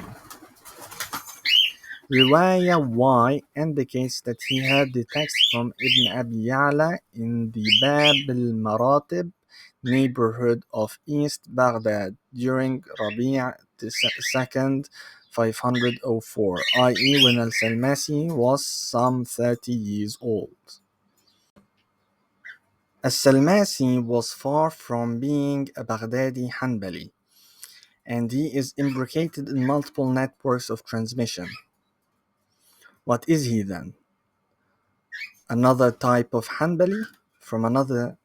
Riwayah Y indicates that he heard the text from Ibn Abi Ya'la in the Bab al-Maratib neighborhood of East Baghdad during Rabi' II, 504, i.e. when Al-Salmasi was some 30 years old. Al-Salmasi was far from being a Baghdadi Ḥanbali, and he is imbricated in multiple networks of transmission. What is he then? Another type of Ḥanbali from another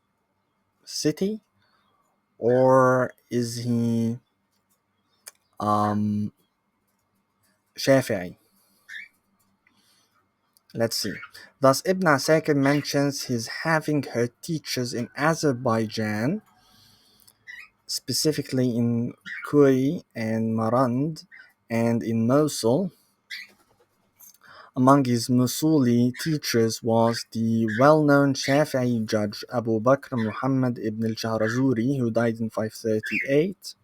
city? Or is he Shafi'i? Let's see. Thus, Ibn Asakir mentions his having heard teachers in Azerbaijan, specifically in Kuri and Marand, and in Mosul. Among his Musuli teachers was the well-known Shafi'i judge Abu Bakr Muhammad ibn al-Shahrazuri, who died in 538,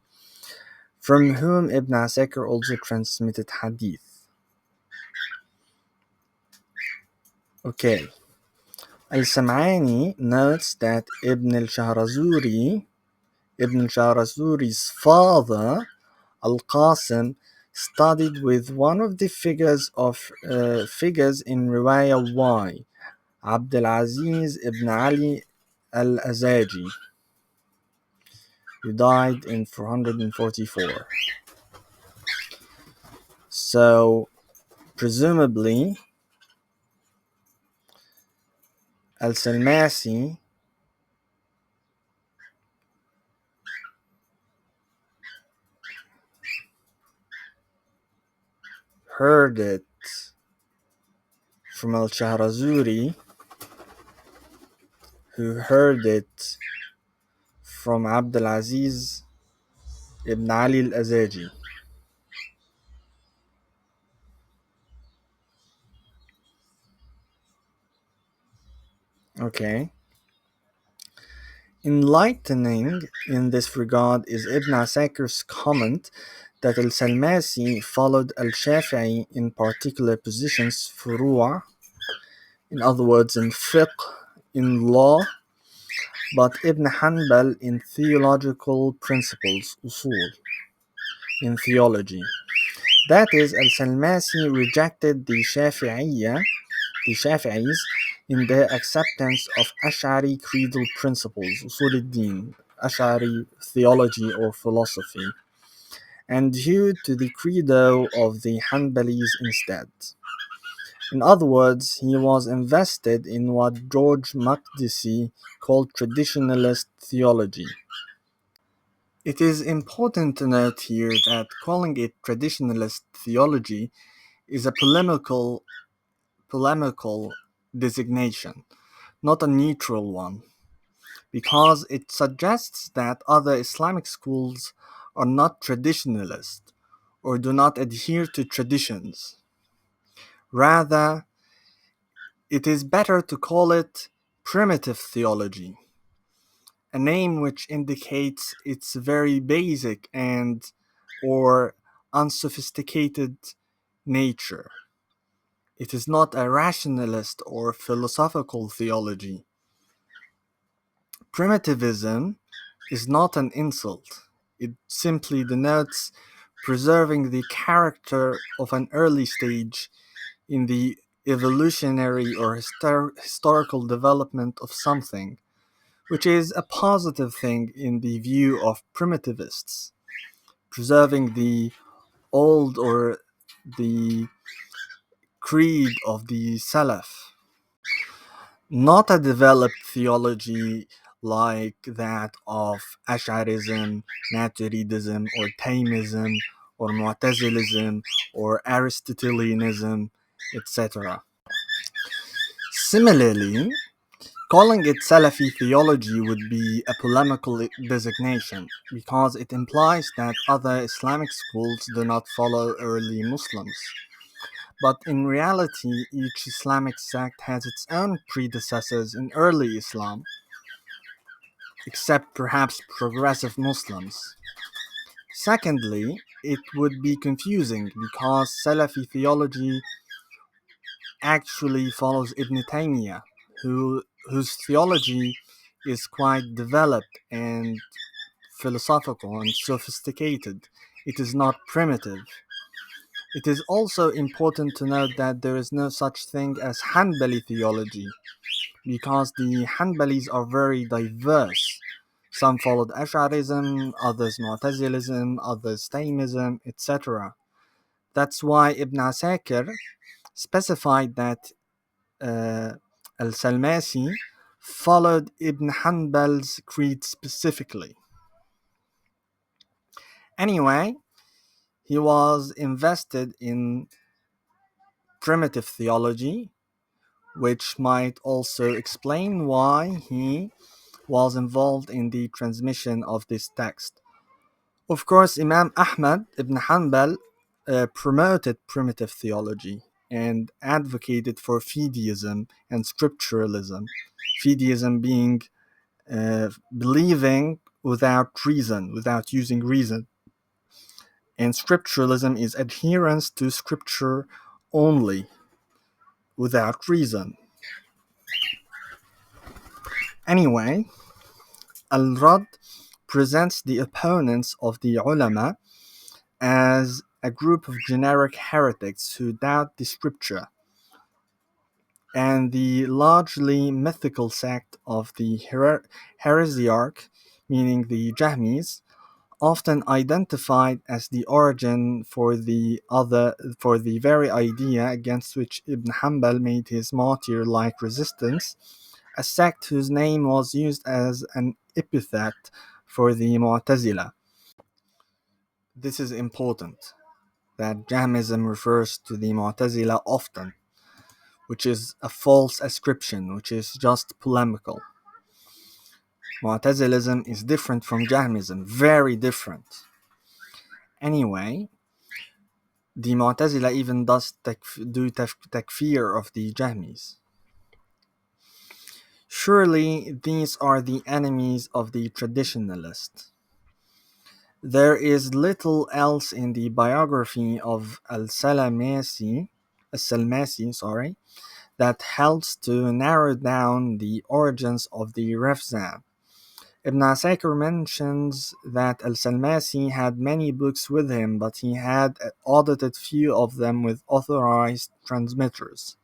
from whom Ibn Asakir also transmitted hadith. Okay. Al-Sam'ani notes that Ibn al-Shahrazuri's father, Al-Qasim, studied with one of the figures in Riwayah Y, Abdul Aziz ibn Ali al-Azaji, who died in 444. So, presumably, Al-Salmasi heard it from Al-Shahrazuri, who heard it from Abdul Aziz ibn Ali al-Azaji. Okay. Enlightening in this regard is Ibn Asakir's comment that Al-Salmasi followed Al-Shafi'i in particular positions, furu'a, in other words in fiqh, in law, but Ibn Ḥanbal in theological principles, usul, in theology. That is, Al-Salmasi rejected the Shafi'is, in their acceptance of Ash'ari creedal principles, usul al-din, Ash'ari theology or philosophy, and hewed to the credo of the Hanbalis instead. In other words, he was invested in what George Makdisi called traditionalist theology. It is important to note here that calling it traditionalist theology is a polemical designation, not a neutral one, because it suggests that other Islamic schools are not traditionalist or do not adhere to traditions. Rather, it is better to call it primitive theology, a name which indicates its very basic and or unsophisticated nature. It is not a rationalist or philosophical theology. Primitivism is not an insult. It simply denotes preserving the character of an early stage in the evolutionary or historical development of something, which is a positive thing in the view of primitivists, preserving the old or the creed of the Salaf, not a developed theology like that of Ash'arism, Maturidism, or Taymism, or Mu'tazilism, or Aristotelianism, etc. Similarly, calling it Salafi theology would be a polemical designation because it implies that other Islamic schools do not follow early Muslims. But in reality, each Islamic sect has its own predecessors in early Islam, except perhaps progressive Muslims. Secondly, it would be confusing because Salafi theology actually follows Ibn Taymiyyah, whose theology is quite developed and philosophical and sophisticated. It is not primitive. It is also important to note that there is no such thing as Hanbali theology, because the Hanbalis are very diverse. Some followed Ash'arism, others Mu'tazilism, others Taymism, etc. That's why Ibn Asakir specified that Al-Salmasi followed Ibn Hanbal's creed specifically. Anyway, he was invested in primitive theology, which might also explain why he was involved in the transmission of this text. Of course, Imam Ahmad ibn Hanbal promoted primitive theology and advocated for fideism and scripturalism. Fideism being believing without reason, without using reason. And scripturalism is adherence to scripture only, without reason. Anyway, Al-Rad presents the opponents of the ulama as a group of generic heretics who doubt the scripture, and the largely mythical sect of the heresiarch, meaning the Jahmis, often identified as the origin for the very idea against which Ibn Hanbal made his martyr-like resistance, a sect whose name was used as an epithet for the Mu'tazila. This is important, that Jahmism refers to the Mu'tazila often, which is a false ascription, which is just polemical. Mu'tazilism is different from Jahmism, very different. Anyway, the Mu'tazila even does takfir of the Jahmis. Surely these are the enemies of the traditionalist. There is little else in the biography of al-Salmasi, that helps to narrow down the origins of the Refzan. Ibn Asakir mentions that al-Salmasi had many books with him, but he had audited few of them with authorized transmitters.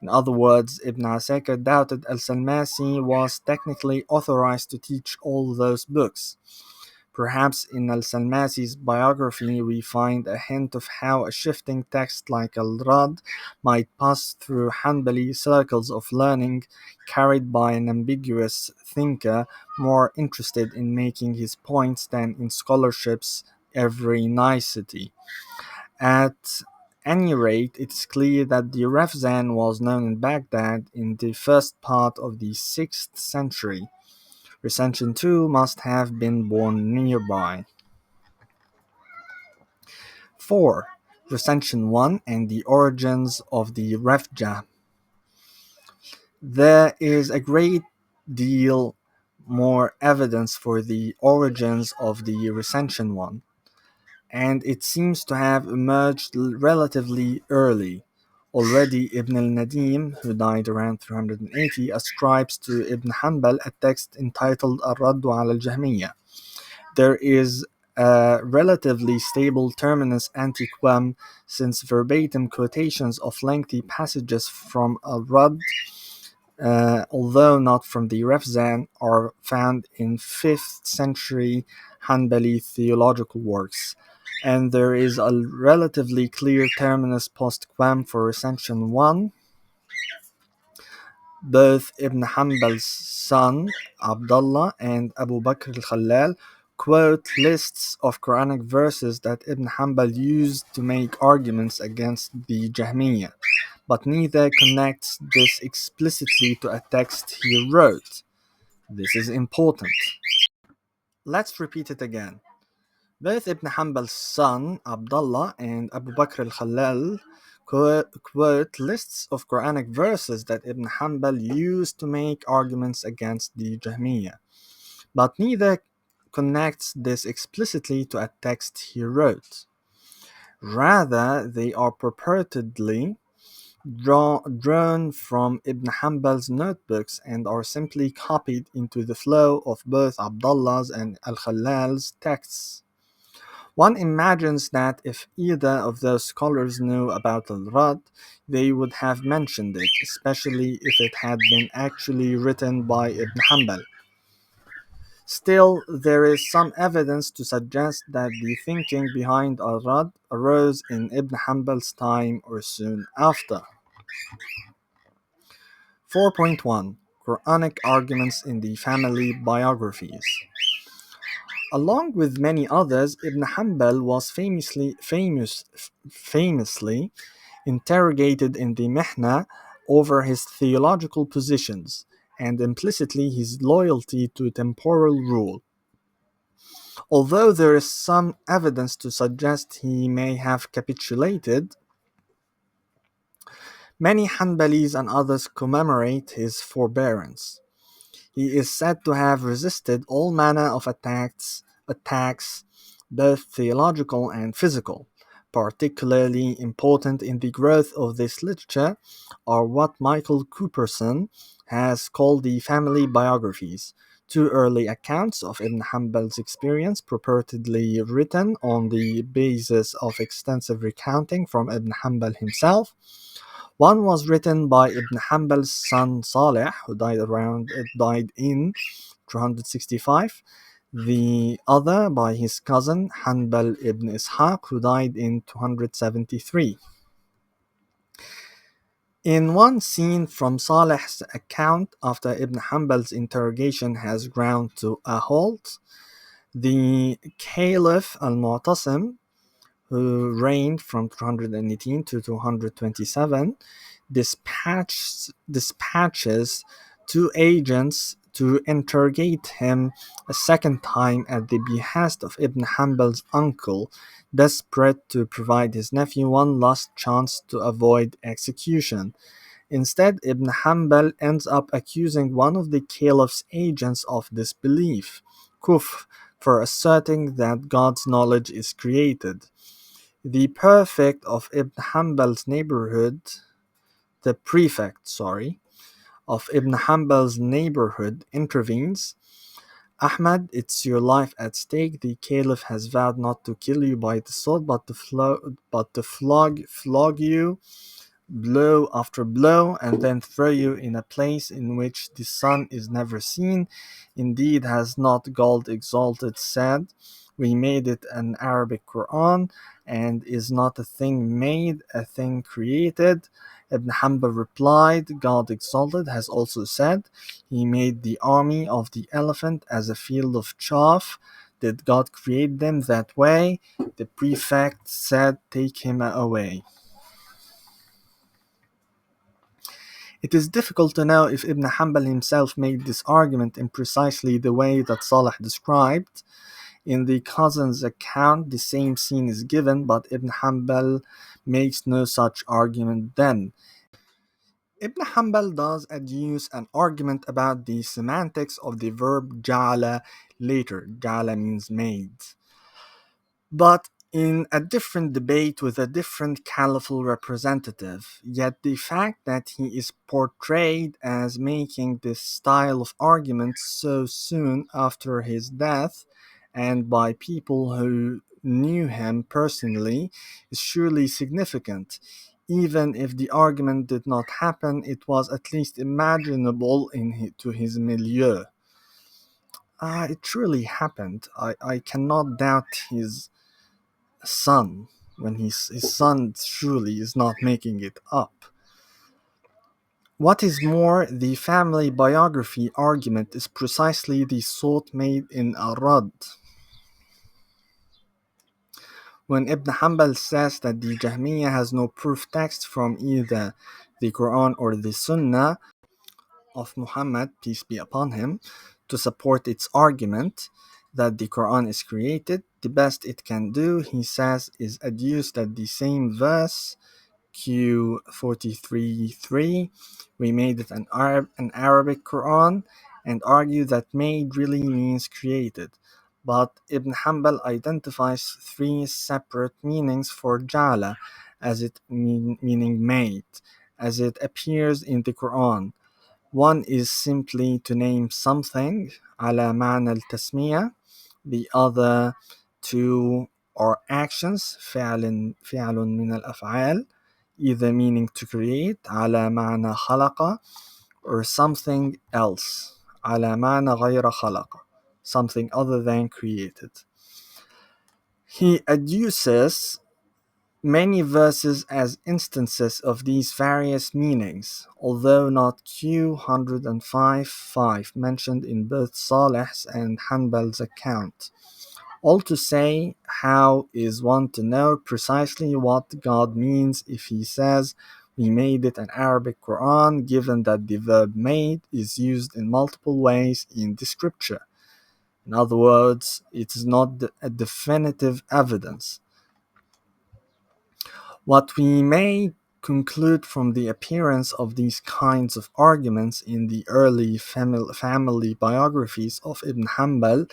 In other words, Ibn Asakir doubted al-Salmasi was technically authorized to teach all those books. Perhaps in al-Salmasi's biography we find a hint of how a shifting text like al-Rad might pass through Ḥanbali circles of learning carried by an ambiguous thinker more interested in making his points than in scholarship's every nicety. At any rate, it's clear that the Refzan was known in Baghdad in the first part of the 6th century. Recension too must have been born nearby. 4. Recension 1 and the origins of the Refja. There is a great deal more evidence for the origins of the Recension 1, and it seems to have emerged relatively early. Already Ibn al-Nadim, who died around 380, ascribes to Ibn Ḥanbal a text entitled Ar-Raddu ala al-Jahmiyya. There is a relatively stable terminus antiquam, since verbatim quotations of lengthy passages from Al-Rad, although not from the Refzan, are found in 5th century Hanbali theological works, and there is a relatively clear terminus postquam for Recension 1. Both Ibn Hanbal's son, Abdullah, and Abu Bakr al-Khallal quote lists of Quranic verses that Ibn Hanbal used to make arguments against the Jahmiyya, but neither connects this explicitly to a text he wrote. This is important. Let's repeat it again. Both Ibn Hanbal's son, Abdullah, and Abu Bakr al-Khallal quote lists of Quranic verses that Ibn Hanbal used to make arguments against the Jahmiyya, but neither connects this explicitly to a text he wrote. Rather, they are purportedly drawn from Ibn Hanbal's notebooks and are simply copied into the flow of both Abdullah's and al-Khallal's texts. One imagines that if either of those scholars knew about al-Rad, they would have mentioned it, especially if it had been actually written by Ibn Hanbal. Still, there is some evidence to suggest that the thinking behind al-Rad arose in Ibn Hanbal's time or soon after. 4.1 Quranic Arguments in the Family Biographies. Along with many others, Ibn Hanbal was famously interrogated in the Mihna over his theological positions and implicitly his loyalty to temporal rule. Although there is some evidence to suggest he may have capitulated, many Hanbalis and others commemorate his forbearance. He is said to have resisted all manner of attacks, both theological and physical. Particularly important in the growth of this literature are what Michael Cooperson has called the family biographies, two early accounts of Ibn Hanbal's experience purportedly written on the basis of extensive recounting from Ibn Hanbal himself. One was written by Ibn Hanbal's son Saleh, who died in 265. The other by his cousin Ḥanbal ibn Ishaq, who died in 273. In one scene from Saleh's account, after Ibn Hanbal's interrogation has ground to a halt, the Caliph al-Mu'tasim, who reigned from 218 to 227, dispatches two agents to interrogate him a second time at the behest of Ibn Hanbal's uncle, desperate to provide his nephew one last chance to avoid execution. Instead, Ibn Hanbal ends up accusing one of the caliph's agents of disbelief, kufr, for asserting that God's knowledge is created. The prefect of Ibn Hanbal's neighborhood, the prefect, sorry, of Ibn Hanbal's neighborhood intervenes. Ahmad, it's your life at stake. The caliph has vowed not to kill you by the sword, but to flog you blow after blow, and then throw you in a place in which the sun is never seen. Indeed, has not God exalted said, we made it an Arabic Quran, and is not a thing made, a thing created? Ibn Hanbal replied, God exalted has also said, he made the army of the elephant as a field of chaff. Did God create them that way? The prefect said, take him away. It is difficult to know if Ibn Hanbal himself made this argument in precisely the way that Saleh described. In the cousin's account, the same scene is given, but Ibn Hanbal makes no such argument then. Ibn Hanbal does adduce an argument about the semantics of the verb ja'ala later. Ja'ala means made. But in a different debate with a different caliphal representative. Yet the fact that he is portrayed as making this style of argument so soon after his death and by people who knew him personally is surely significant. Even if the argument did not happen, it was at least imaginable to his milieu. It truly happened. I cannot doubt his son when his son truly is not making it up. What is more, the family biography argument is precisely the sort made in Arad. When Ibn Hanbal says that the Jahmiyya has no proof text from either the Quran or the Sunnah of Muhammad, peace be upon him, to support its argument that the Quran is created, the best it can do, he says, is adduce that the same verse Q43:3, we made it an Arabic Quran, and argue that made really means created. But Ibn Hanbal identifies three separate meanings for jala, meaning made, as it appears in the Quran. One is simply to name something, على معنى التسمية. The other two are actions, فعل من الأفعال, either meaning to create, على معنى خلق, or something else, على معنى غير خلق, something other than created. He adduces many verses as instances of these various meanings, although not Q105:5 mentioned in both Saleh's and Hanbal's account. All to say, how is one to know precisely what God means if he says, we made it an Arabic Quran, given that the verb made is used in multiple ways in the scripture? In other words, it is not a definitive evidence. What we may conclude from the appearance of these kinds of arguments in the early family biographies of Ibn Hanbal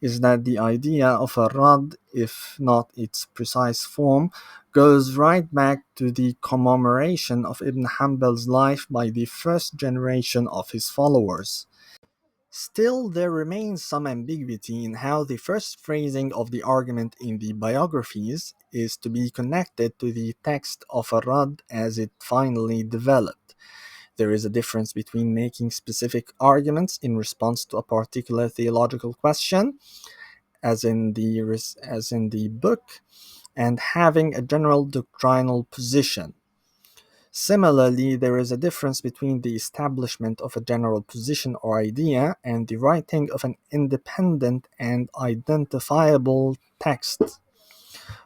is that the idea of a rad, if not its precise form, goes right back to the commemoration of Ibn Hanbal's life by the first generation of his followers. Still, there remains some ambiguity in how the first phrasing of the argument in the biographies is to be connected to the text of a Rad as it finally developed. There is a difference between making specific arguments in response to a particular theological question, as in the book, and having a general doctrinal position. Similarly, there is a difference between the establishment of a general position or idea and the writing of an independent and identifiable text.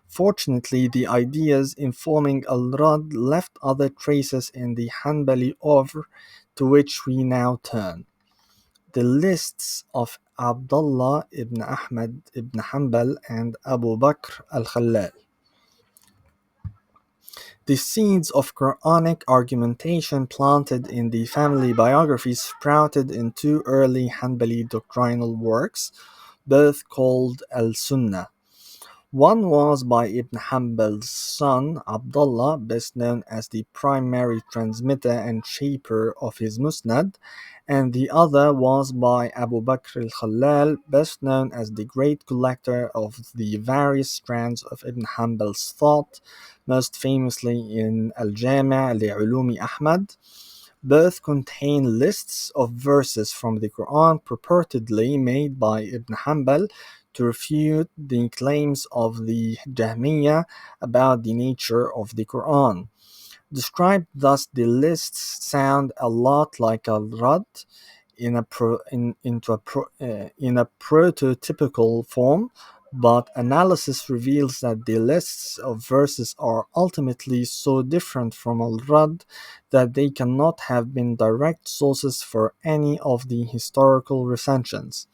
Fortunately, the ideas informing al-Rad left other traces in the Hanbali oeuvre, to which we now turn. The lists of Abdullah ibn Ahmad ibn Hanbal and Abu Bakr al-Khalal. The seeds of Quranic argumentation planted in the family biography sprouted in two early Hanbali doctrinal works, both called al-Sunnah. One was by Ibn Hanbal's son Abdullah, best known as the primary transmitter and shaper of his Musnad, and the other was by Abu Bakr al-Khalal, best known as the great collector of the various strands of Ibn Hanbal's thought, most famously in Al-Jami' li'ulumi Ahmad. Both contain lists of verses from the Quran purportedly made by Ibn Hanbal to refute the claims of the Jahmiyya about the nature of the Quran. Described thus, the lists sound a lot like a rad in a prototypical form, but analysis reveals that the lists of verses are ultimately so different from al-Rad that they cannot have been direct sources for any of the historical recensions.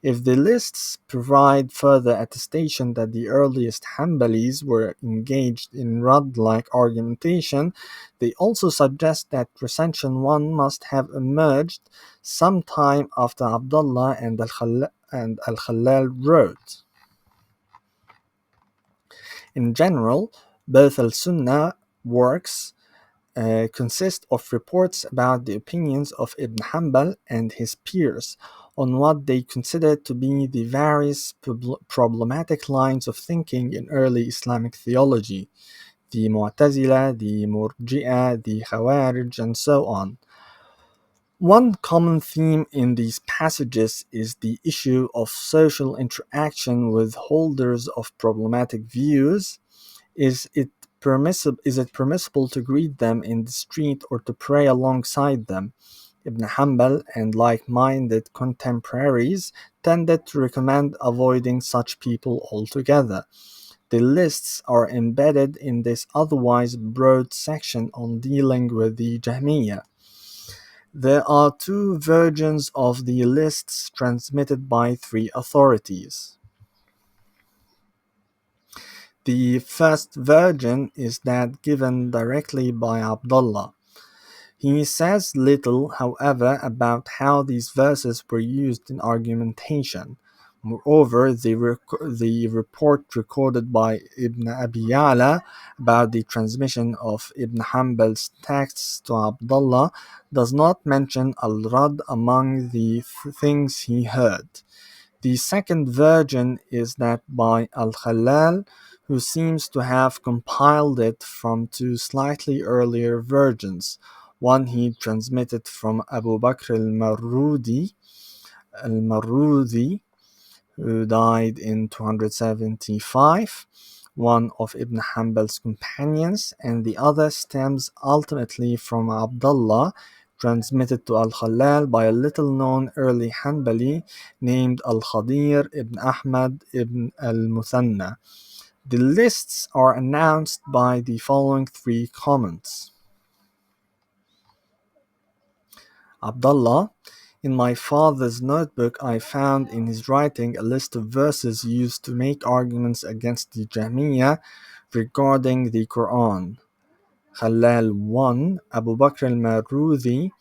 If the lists provide further attestation that the earliest Hanbalis were engaged in Rad-like argumentation, they also suggest that recension 1 must have emerged sometime after Abdullah and Al-Khalal wrote. In general, both al-Sunnah works consist of reports about the opinions of Ibn Hanbal and his peers on what they considered to be the various problematic lines of thinking in early Islamic theology, the Mu'tazila, the Murji'ah, the Khawarij, and so on. One common theme in these passages is the issue of social interaction with holders of problematic views. Is it permissible to greet them in the street or to pray alongside them? Ibn Hanbal and like-minded contemporaries tended to recommend avoiding such people altogether. The lists are embedded in this otherwise broad section on dealing with the Jahmiyya. There are two versions of the lists transmitted by three authorities. The first version is that given directly by Abdullah. He says little, however, about how these verses were used in argumentation. Moreover, the report recorded by Ibn Abi Ya'la about the transmission of Ibn Hanbal's texts to Abdullah does not mention al-Rad among the things he heard. The second version is that by al-Khalal, who seems to have compiled it from two slightly earlier versions. One he transmitted from Abu Bakr al-Marudi, who died in 275, one of Ibn Hanbal's companions, and the other stems ultimately from Abdullah, transmitted to Al-Khalal by a little-known early Hanbali named Al-Khadir ibn Ahmad ibn al-Muthanna. The lists are announced by the following three comments. Abdullah, in my father's notebook I found in his writing a list of verses used to make arguments against the Jahmiyya regarding the Quran. Khalal 1, Abu Bakr al-Marudi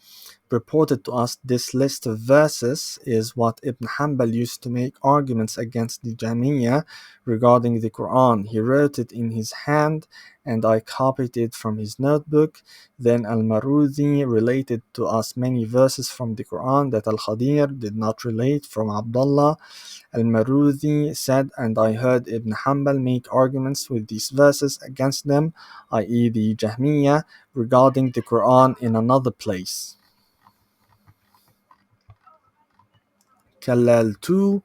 reported to us this list of verses is what Ibn Hanbal used to make arguments against the Jahmiyya regarding the Quran. He wrote it in his hand and I copied it from his notebook. Then Al-Marudi related to us many verses from the Quran that Al-Khadir did not relate from Abdullah. Al-Marudi said, and I heard Ibn Hanbal make arguments with these verses against them, i.e. the Jahmiyya, regarding the Quran in another place. Khalal 2,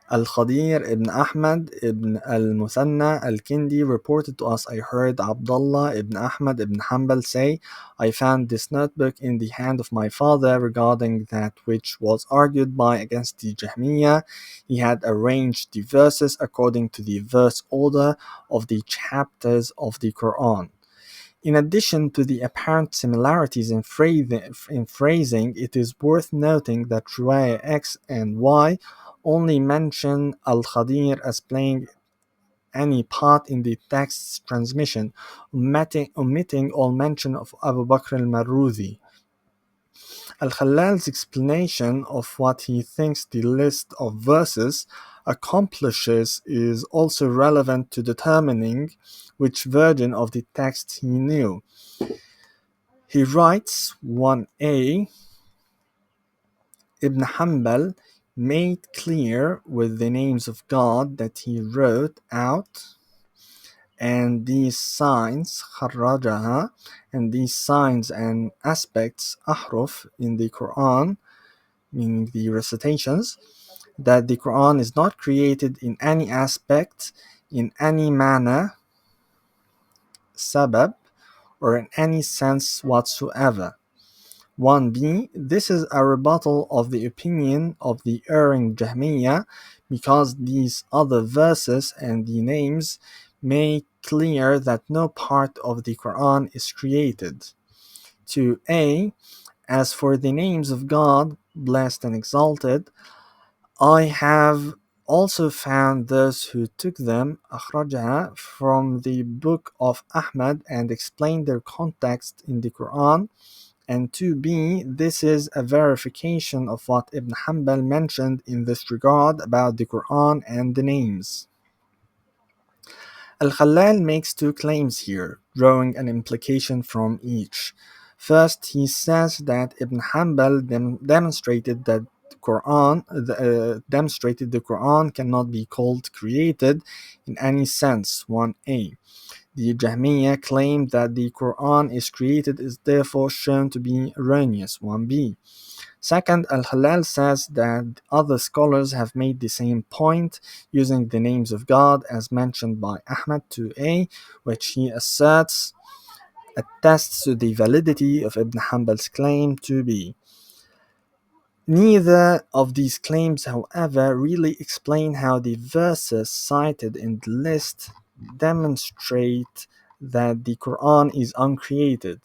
Al-Khadir ibn Ahmad ibn al-Muthanna al-Kindi reported to us, I heard Abdullah ibn Ahmad ibn Ḥanbal say, I found this notebook in the hand of my father regarding that which was argued by against the Jahmiyya. He had arranged the verses according to the verse order of the chapters of the Quran. In addition to the apparent similarities in phrasing, it is worth noting that Riwayah X and Y only mention Al-Khadir as playing any part in the text's transmission, omitting all mention of Abu Bakr al-Marruzi. Al-Khalal's explanation of what he thinks the list of verses accomplishes is also relevant to determining which version of the text he knew. He writes 1a, Ibn Ḥanbal made clear with the names of God that he wrote out, and these signs, خرجها, and these signs and aspects, ahruf, in the Quran, meaning the recitations, that the Quran is not created in any aspect, in any manner, sabab, or in any sense whatsoever. 1b. This is a rebuttal of the opinion of the erring Jahmiyya because these other verses and the names make clear that no part of the Quran is created. 2a. As for the names of God, blessed and exalted, I have also found those who took them أخرجها from the book of Ahmad and explained their context in the Quran. And 2b, this is a verification of what Ibn Ḥanbal mentioned in this regard about the Quran and the names. Al-Khalal makes two claims here, drawing an implication from each. First, he says that Ibn Ḥanbal demonstrated the Quran cannot be called created in any sense. 1a. The Jahmiyya claim that the Quran is created is therefore shown to be erroneous. 1b. Second, Al-Halal says that other scholars have made the same point using the names of God as mentioned by Ahmad 2a, which he asserts attests to the validity of Ibn Hanbal's claim 2b. Neither of these claims, however, really explain how the verses cited in the list demonstrate that the Quran is uncreated.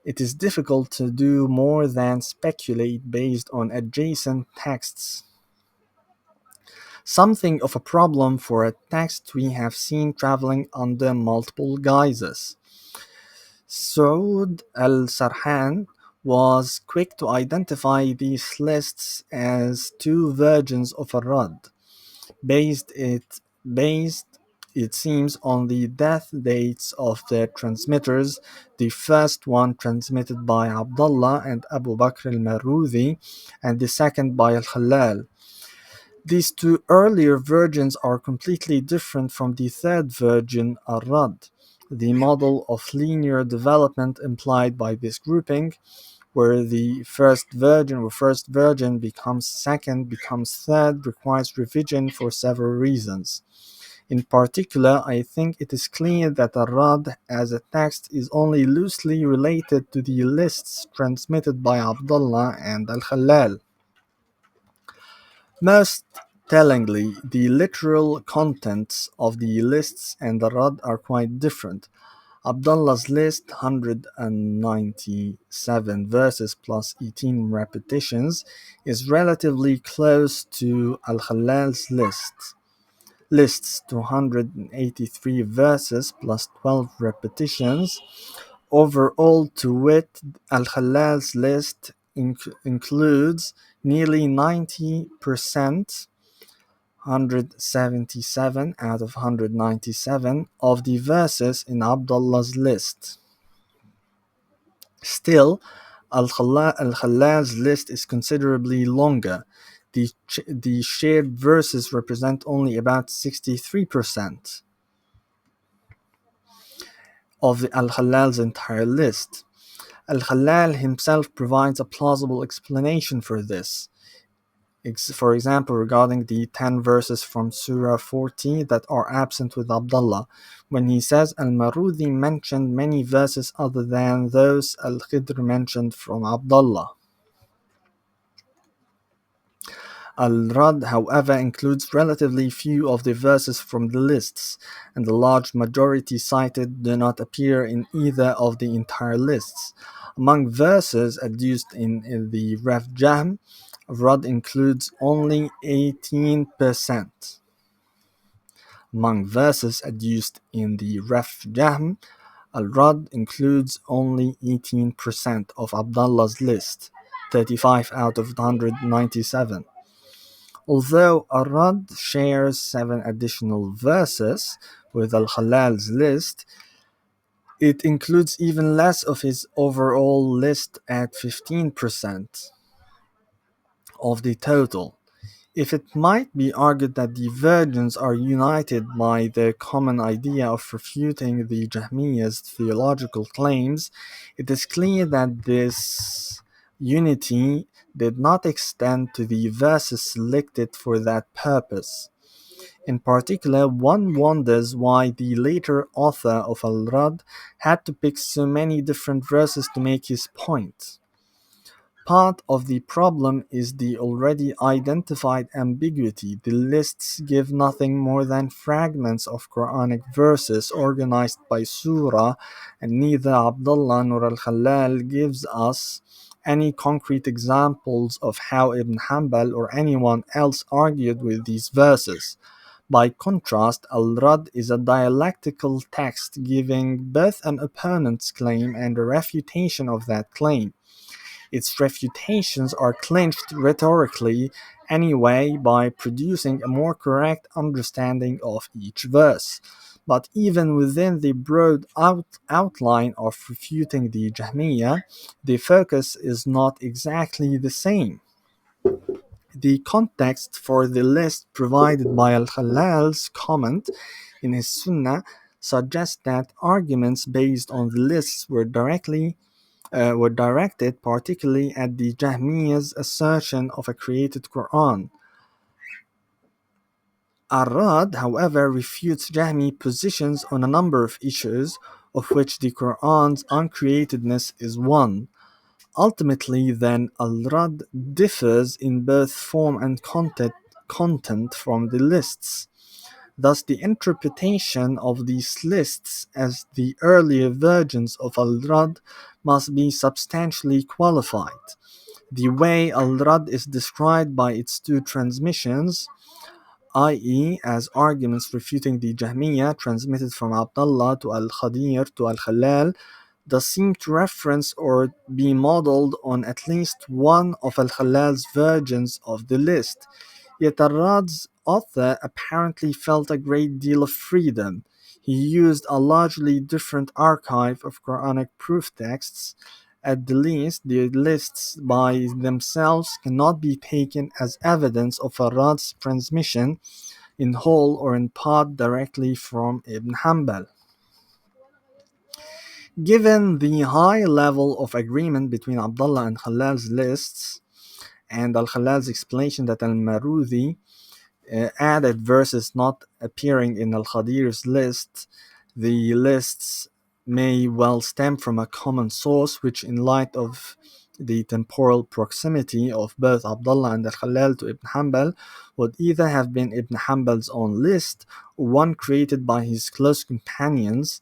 It is difficult to do more than speculate based on adjacent texts. Something of a problem for a text we have seen traveling under multiple guises. Saud al-Sarhan was quick to identify these lists as two versions of a rad, based it seems on the death dates of their transmitters, the first one transmitted by Abdullah and Abu Bakr al-Marruzi, and the second by al-Khalal. These two earlier versions are completely different from the third version, al-Rad, the model of linear development implied by this grouping, where the first version becomes second, becomes third, requires revision for several reasons. In particular, I think it is clear that Ar-Rad as a text is only loosely related to the lists transmitted by Abdullah and Al-Khalal. Most tellingly, the literal contents of the lists and the Rad are quite different. Abdullah's list, 197 verses plus 18 repetitions, is relatively close to Al-Khalal's lists, 283 verses plus 12 repetitions. Overall, to wit, Al-Khalal's list includes nearly 90%, 177 out of 197 of the verses in Abdullah's list. Still, Al-Khalal's list is considerably longer. The shared verses represent only about 63% of Al-Khalal's entire list. Al-Khalal himself provides a plausible explanation for this. For example, regarding the 10 verses from Surah 40 that are absent with Abdullah, when he says Al-Marudi mentioned many verses other than those Al-Khidr mentioned from Abdullah. Al-Rad, however, includes relatively few of the verses from the lists, and the large majority cited do not appear in either of the entire lists. Among verses adduced in the Ref Jahm, Rad includes only 18%. Among verses adduced in the Ref Jahm, Al-Rad includes only 18% of Abdullah's list, 35 out of 197. Although Ar-Rad shares 7 additional verses with Al-Khalal's list, it includes even less of his overall list at 15% of the total. If it might be argued that the virgins are united by the common idea of refuting the Jahmiyya's theological claims, it is clear that this unity did not extend to the verses selected for that purpose. In particular, one wonders why the later author of Al-Rad had to pick so many different verses to make his point. Part of the problem is the already identified ambiguity. The lists give nothing more than fragments of Quranic verses organized by surah, and neither Abdullah nor Al-Khalal gives us any concrete examples of how Ibn Hanbal or anyone else argued with these verses. By contrast, Al-Rad is a dialectical text giving both an opponent's claim and a refutation of that claim. Its refutations are clinched rhetorically anyway by producing a more correct understanding of each verse. But even within the broad outline of refuting the Jahmiyya, the focus is not exactly the same. The context for the list provided by Al-Khalal's comment in his Sunnah suggests that arguments based on the lists were directed particularly at the Jahmiyya's assertion of a created Quran. Ar-Rad, however, refutes Jahmi positions on a number of issues, of which the Quran's uncreatedness is one. Ultimately, then, Al-Rad differs in both form and content from the lists. Thus, the interpretation of these lists as the earlier versions of Al-Rad must be substantially qualified. The way Al-Rad is described by its two transmissions, i.e., as arguments refuting the Jahmiyya transmitted from Abdullah to Al-Khadir to Al-Khalal, does seem to reference or be modeled on at least one of Al-Khalal's versions of the list. Yet Ar-Rad's author apparently felt a great deal of freedom. He used a largely different archive of Quranic proof texts. At the least, the lists by themselves cannot be taken as evidence of Ar-Rad's transmission in whole or in part directly from Ibn Hanbal. Given the high level of agreement between Abdullah and Khalal's lists, and Al-Khalal's explanation that Al-Marudi added verses not appearing in Al-Khadir's list, the lists may well stem from a common source, which, in light of the temporal proximity of both Abdullah and Al-Khalal to Ibn Hanbal, would either have been Ibn Hanbal's own list or one created by his close companions,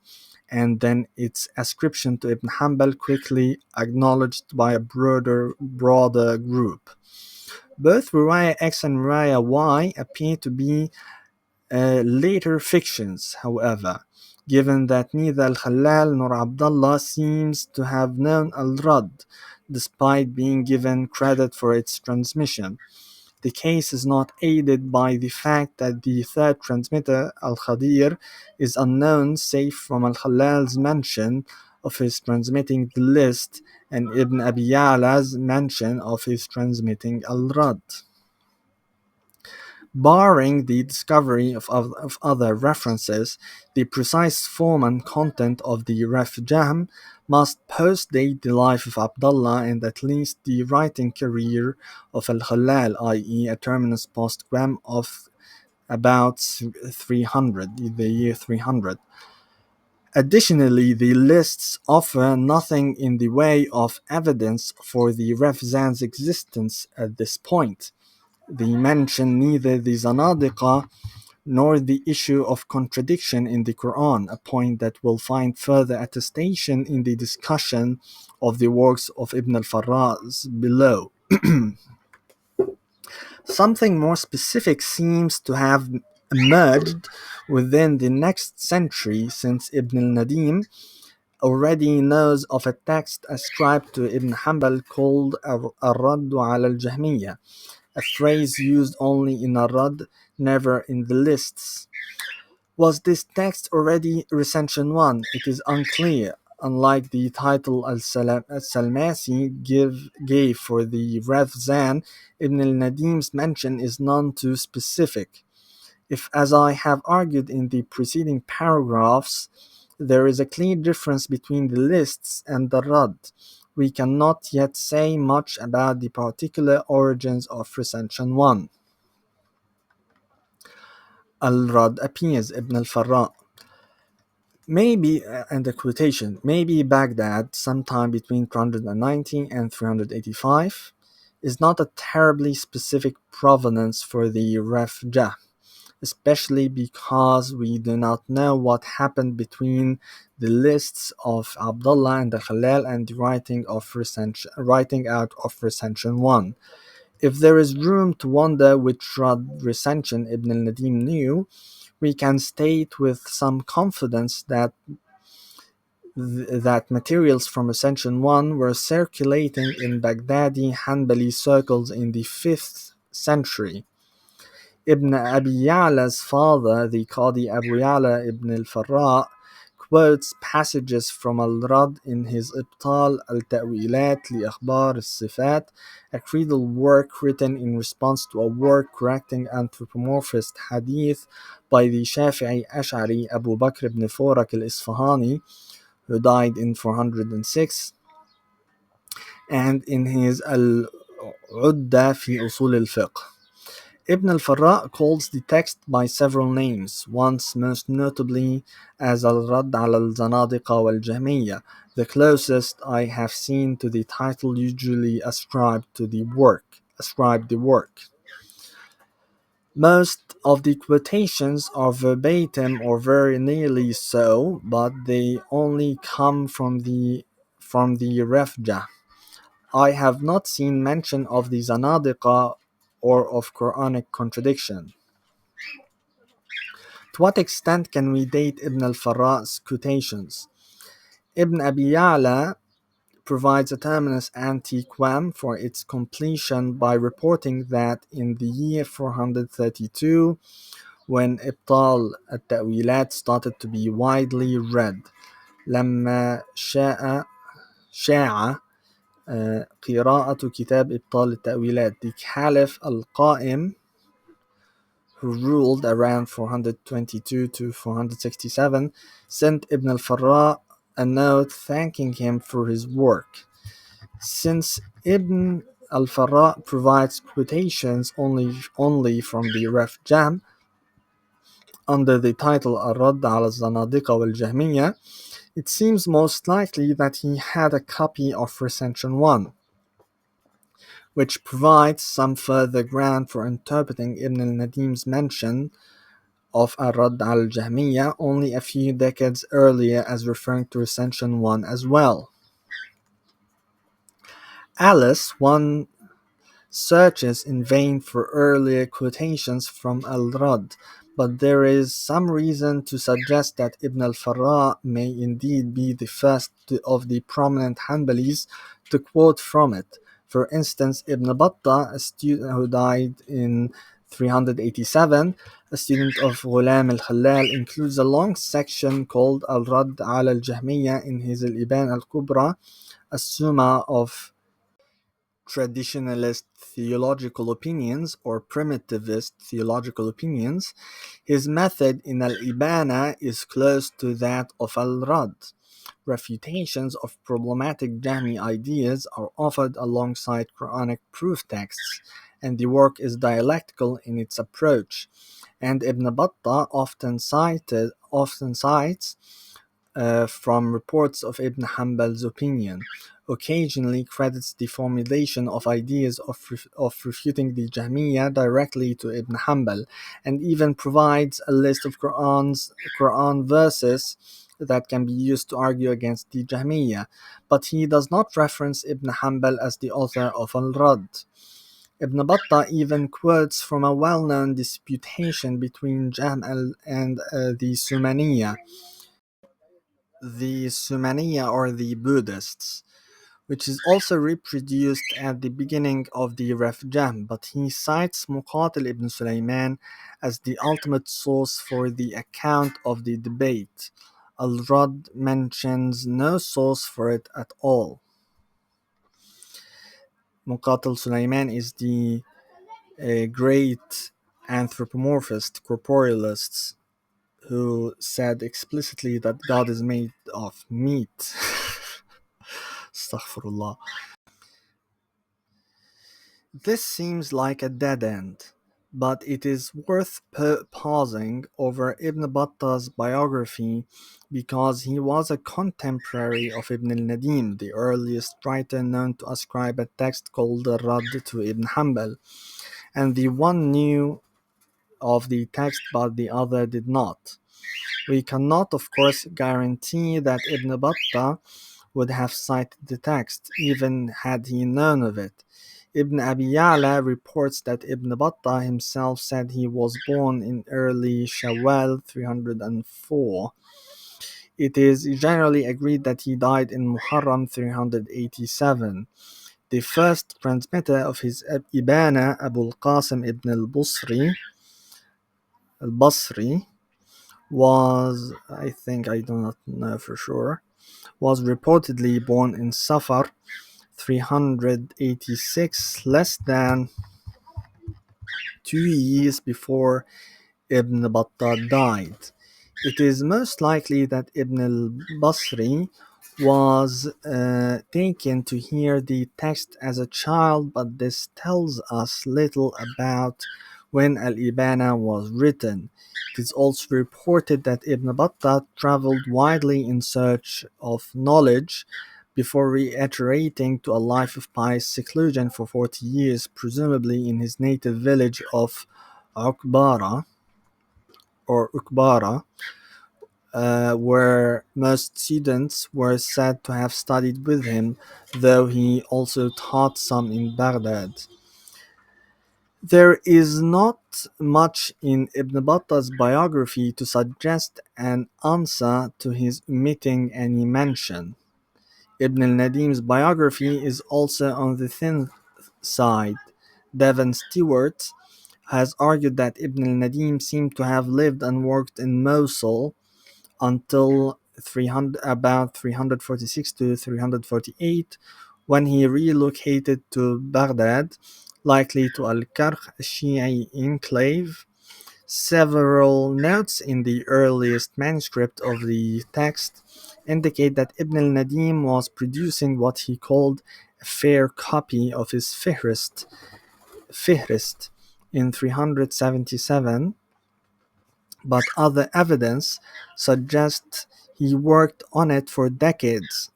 and then its ascription to Ibn Hanbal quickly acknowledged by a broader group. Both Riwayah X and Riwayah Y appear to be later fictions, however, given that neither Al-Khalal nor Abdullah seems to have known Al-Rad, despite being given credit for its transmission. The case is not aided by the fact that the third transmitter, Al-Khadir, is unknown save from Al-Khalal's mention of his transmitting the list and Ibn Abi Ya'la's mention of his transmitting Al-Rad. Barring the discovery of other references, the precise form and content of the Ref Jahm must post-date the life of Abdullah and at least the writing career of Al-Khalal, i.e. a terminus postquem of about 300, the year 300. Additionally, the lists offer nothing in the way of evidence for the Refzan's existence at this point. They mention neither the Zanadiqa nor the issue of contradiction in the Quran, a point that will find further attestation in the discussion of the works of Ibn al-Farras below. Something more specific seems to have emerged within the next century, since Ibn al-Nadim already knows of a text ascribed to Ibn Ḥanbal called Ar-Radd ala al-Jahmiyya, a phrase used only in Ar-Radd, never in the lists. Was this text already recension 1? It is unclear. Unlike the title Al-Salmasi gave for the Refzan, Ibn al-Nadim's mention is none too specific. If, as I have argued in the preceding paragraphs, there is a clear difference between the lists and the Rad, we cannot yet say much about the particular origins of recension 1. Al-Rad appears, Ibn al-Farra. Maybe, and the quotation, maybe Baghdad, sometime between 390 and 385, is not a terribly specific provenance for the Refjah, especially because we do not know what happened between the lists of Abdullah and the Khalal and the writing out of recension 1. If there is room to wonder which recension Ibn al-Nadim knew, we can state with some confidence that materials from Recension 1 were circulating in Baghdadi Ḥanbali circles in the 5th century. Ibn Abi Ya'la's father, the Qadi Abu Ya'la ibn al-Farra, quotes passages from Al-Rad in his Ibtal al-Ta'wilat li Akhbar al-Sifat, a creedal work written in response to a work correcting anthropomorphist hadith by the Shafi'i Ash'ari Abu Bakr ibn Furak al-Isfahani, who died in 406, and in his Al-Udda fi Usul al-Fiqh. Ibn al-Farra calls the text by several names, once most notably as Al-Radd ala al-Zanadiqa wal-Jahmiyya, the closest I have seen to the title usually ascribed the work. Most of the quotations are verbatim or very nearly so, but they only come from the Refjah. I have not seen mention of the Zanadiqa or of Quranic contradiction. To what extent can we date Ibn al-Farra's quotations? Ibn Abi Ya'la provides a terminus antiquam for its completion by reporting that in the year 432, when Ibtal al-Ta'wilat started to be widely read, لما شاع قراءة كتاب إبطال التأويلات, the Caliph al-Qa'im, who ruled around 422 to 467, sent Ibn al-Farra a note thanking him for his work. Since Ibn al-Farra provides quotations only from the Refjah under the title Ar-Radd ala al-Zanadiqa wal-Jahmiyya, it seems most likely that he had a copy of Recension 1, which provides some further ground for interpreting Ibn al-Nadim's mention of Ar-Radd al-Jahmiyya only a few decades earlier as referring to Recension 1 as well. Alice, one searches in vain for earlier quotations from Al-Radd, but there is some reason to suggest that Ibn al-Farra may indeed be the first of the prominent Hanbalis to quote from it. For instance, Ibn Battah, a student who died in 387, a student of Ghulam al-Khalal, includes a long section called Al-Radd ala al-Jahmiyya in his Al-Iban al-Kubra, a summa of traditionalist theological opinions or primitivist theological opinions. His method in Al-Ibana is close to that of Al-Radd. Refutations of problematic Jahmi ideas are offered alongside Quranic proof texts, and the work is dialectical in its approach. And Ibn Battah often cites from reports of Ibn Hanbal's opinion, occasionally credits the formulation of ideas of refuting the Jahmiyya directly to Ibn Hanbal, and even provides a list of Quran verses that can be used to argue against the Jahmiyya, but he does not reference Ibn Hanbal as the author of Al-Rad. Ibn Battah even quotes from a well-known disputation between and the Sumaniya or the Buddhists, which is also reproduced at the beginning of the Ref Jam, but he cites Muqatil ibn Sulaiman as the ultimate source for the account of the debate. Al-Rad mentions no source for it at all. Muqatil Sulaiman is the great anthropomorphist, corporealist, who said explicitly that God is made of meat. Astaghfirullah. This seems like a dead end, but it is worth pausing over Ibn Battah's biography because he was a contemporary of Ibn al-Nadim, the earliest writer known to ascribe a text called the Rad to Ibn Hanbal, and the one knew of the text but the other did not. We cannot, of course, guarantee that Ibn Battah would have cited the text, even had he known of it. Ibn Abi Ya'la reports that Ibn Battah himself said he was born in early Shawwal 304. It is generally agreed that he died in Muharram 387. The first transmitter of his Ibana, Abu al-Qasim ibn al-Basri, was, I think, I do not know for sure, was reportedly born in Safar 386, less than 2 years before Ibn Battah died. It is most likely that Ibn al-Basri was taken to hear the text as a child, but this tells us little about when Al-Ibana was written. It is also reported that Ibn Battah traveled widely in search of knowledge before reiterating to a life of pious seclusion for 40 years, presumably in his native village of Ukbara, where most students were said to have studied with him, though he also taught some in Baghdad. There is not much in Ibn Battah's biography to suggest an answer to his omitting any mention. Ibn al-Nadim's biography is also on the thin side. Devon Stewart has argued that Ibn al-Nadim seemed to have lived and worked in Mosul until about 346 to 348, when he relocated to Baghdad, likely to Al-Karkh, a Shi'i enclave. Several notes in the earliest manuscript of the text indicate that Ibn al-Nadim was producing what he called a fair copy of his Fihrist in 377, but other evidence suggests he worked on it for decades,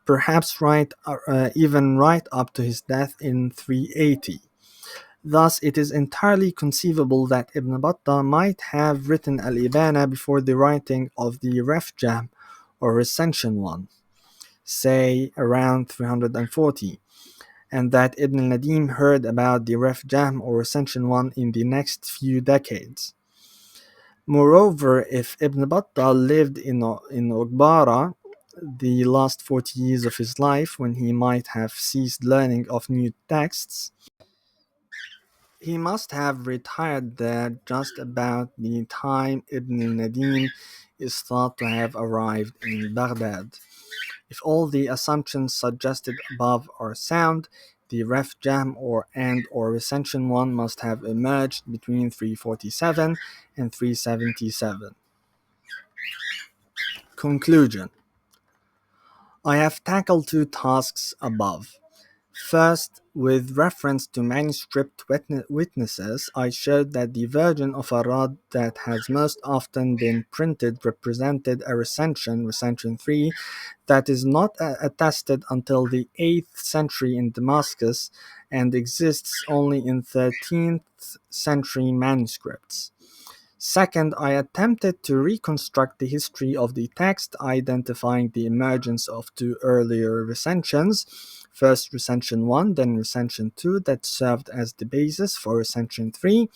perhaps even right up to his death in 380. Thus, it is entirely conceivable that Ibn Battah might have written Al-Ibana before the writing of the Ref Jam or Recension one, say around 340, and that Ibn Nadim heard about the Ref Jam or Recension one in the next few decades. Moreover, if Ibn Battah lived in Uqbara the last 40 years of his life, when he might have ceased learning of new texts, he must have retired there just about the time Ibn al-Nadim is thought to have arrived in Baghdad. If all the assumptions suggested above are sound, the Ref Jam or Recension 1 must have emerged between 347 and 377. Conclusion. I have tackled two tasks above. First, with reference to manuscript witnesses, I showed that the version of Arad that has most often been printed represented a recension 3, that is not attested until the 8th century in Damascus and exists only in 13th century manuscripts. Second, I attempted to reconstruct the history of the text, identifying the emergence of two earlier recensions, first recension 1, then recension 2, that served as the basis for recension 3.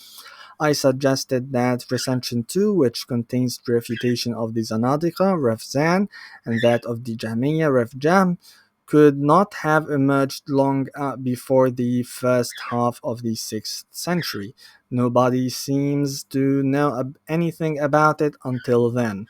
I suggested that recension 2, which contains the refutation of the Zanadiqa, Ref Zan, and that of the Jahmiyya, Ref Jam, could not have emerged long before the first half of the 6th century. Nobody seems to know anything about it until then.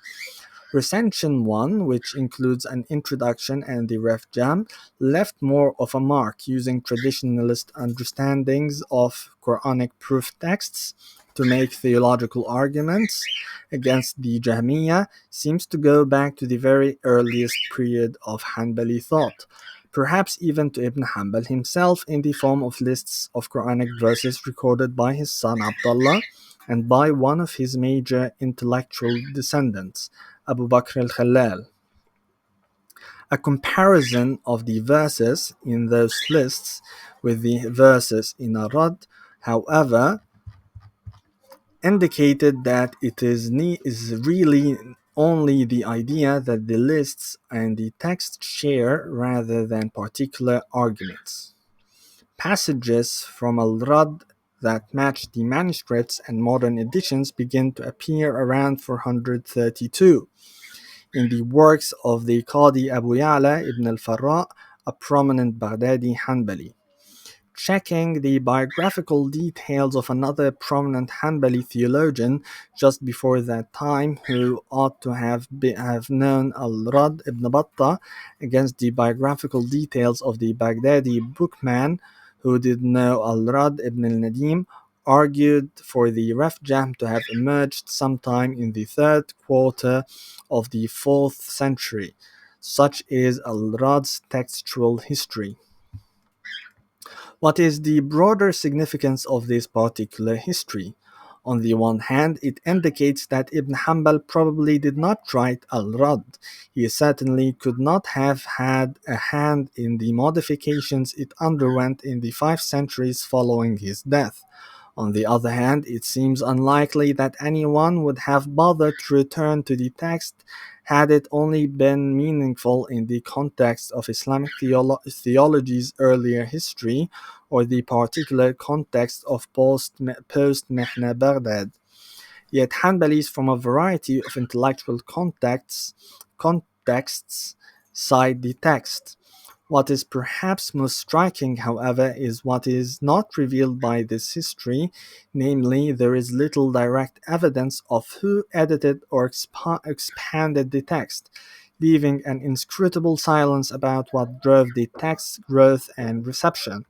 Recension 1, which includes an introduction and the Ref Jam, left more of a mark, using traditionalist understandings of Quranic proof texts to make theological arguments against the Jahmiyya, seems to go back to the very earliest period of Hanbali thought, perhaps even to Ibn Hanbal himself, in the form of lists of Quranic verses recorded by his son Abdullah and by one of his major intellectual descendants, Abu Bakr al-Khalal. A comparison of the verses in those lists with the verses in Arad, however, indicated that it is really only the idea that the lists and the text share rather than particular arguments. Passages from Al-Rad that match the manuscripts and modern editions begin to appear around 432 in the works of the Qadi Abu Ya'la ibn al-Farra, a prominent Baghdadi Hanbali. Checking the biographical details of another prominent Hanbali theologian just before that time, who ought to have known Al-Rad ibn Battah, against the biographical details of the Baghdadi bookman who did know Al-Rad ibn al-Nadim, argued for the Ref Jam to have emerged sometime in the third quarter of the 4th century. Such is Al-Rad's textual history. What is the broader significance of this particular history? On the one hand, it indicates that Ibn Hanbal probably did not write Al-Rad. He certainly could not have had a hand in the modifications it underwent in the 5 centuries following his death. On the other hand, it seems unlikely that anyone would have bothered to return to the text had it only been meaningful in the context of Islamic theology's earlier history or the particular context of post-Mihna Baghdad. Yet Hanbalis from a variety of intellectual contexts cite the text. What is perhaps most striking, however, is what is not revealed by this history, namely, there is little direct evidence of who edited or expanded the text, leaving an inscrutable silence about what drove the text's growth and reception.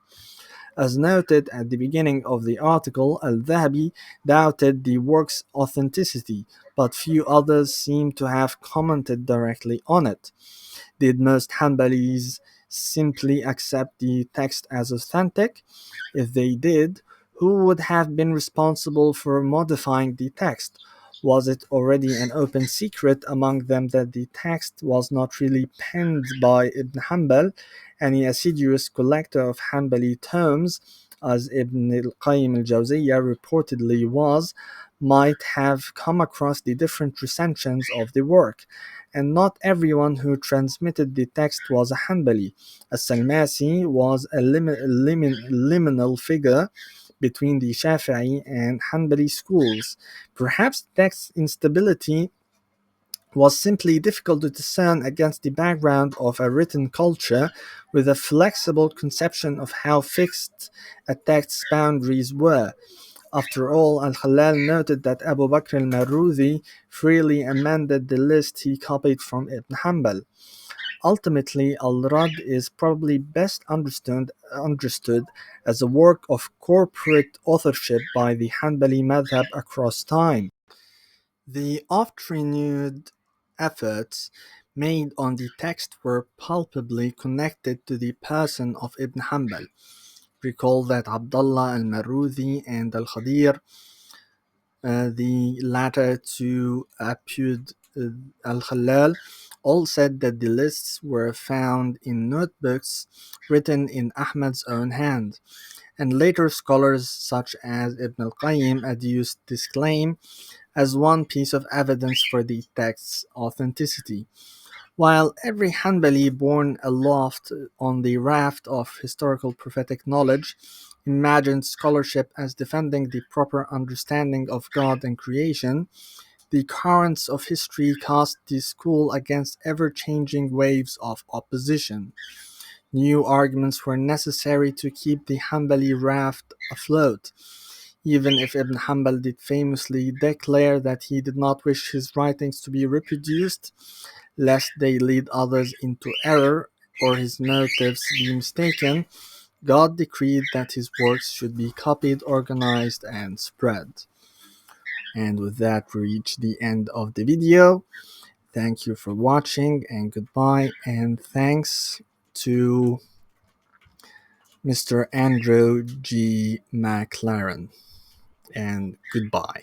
As noted at the beginning of the article, Al-Dhahabi doubted the work's authenticity, but few others seem to have commented directly on it. Did most Hanbalis simply accept the text as authentic? If they did, who would have been responsible for modifying the text? Was it already an open secret among them that the text was not really penned by Ibn Hanbal? Any assiduous collector of Hanbali tomes, as Ibn al-Qayyim al-Jawziyya reportedly was, might have come across the different recensions of the work, and not everyone who transmitted the text was a Hanbali. As-Salmasi was a liminal figure between the Shafi'i and Hanbali schools. Perhaps text instability was simply difficult to discern against the background of a written culture with a flexible conception of how fixed a text's boundaries were. After all, Al-Khalal noted that Abu Bakr al-Marudhi freely amended the list he copied from Ibn Hanbal. Ultimately, Al-Rad is probably best understood as a work of corporate authorship by the Hanbali madhab across time. The oft-renewed efforts made on the text were palpably connected to the person of Ibn Hanbal. Recall that Abdullah al-Marudhi and al-Khadir, the latter two Apud al-Khalal, all said that the lists were found in notebooks written in Ahmad's own hand, and later scholars such as Ibn al-Qayyim adduced this claim as one piece of evidence for the text's authenticity. While every Hanbali borne aloft on the raft of historical prophetic knowledge imagined scholarship as defending the proper understanding of God and creation, the currents of history cast the school against ever-changing waves of opposition. New arguments were necessary to keep the Hanbali raft afloat, even if Ibn Hanbal did famously declare that he did not wish his writings to be reproduced, lest they lead others into error or his motives be mistaken. God decreed that his works should be copied, organized, and spread. And with that, we reach the end of the video. Thank you for watching, and goodbye, and thanks to Mr. Andrew G. McLaren, and goodbye.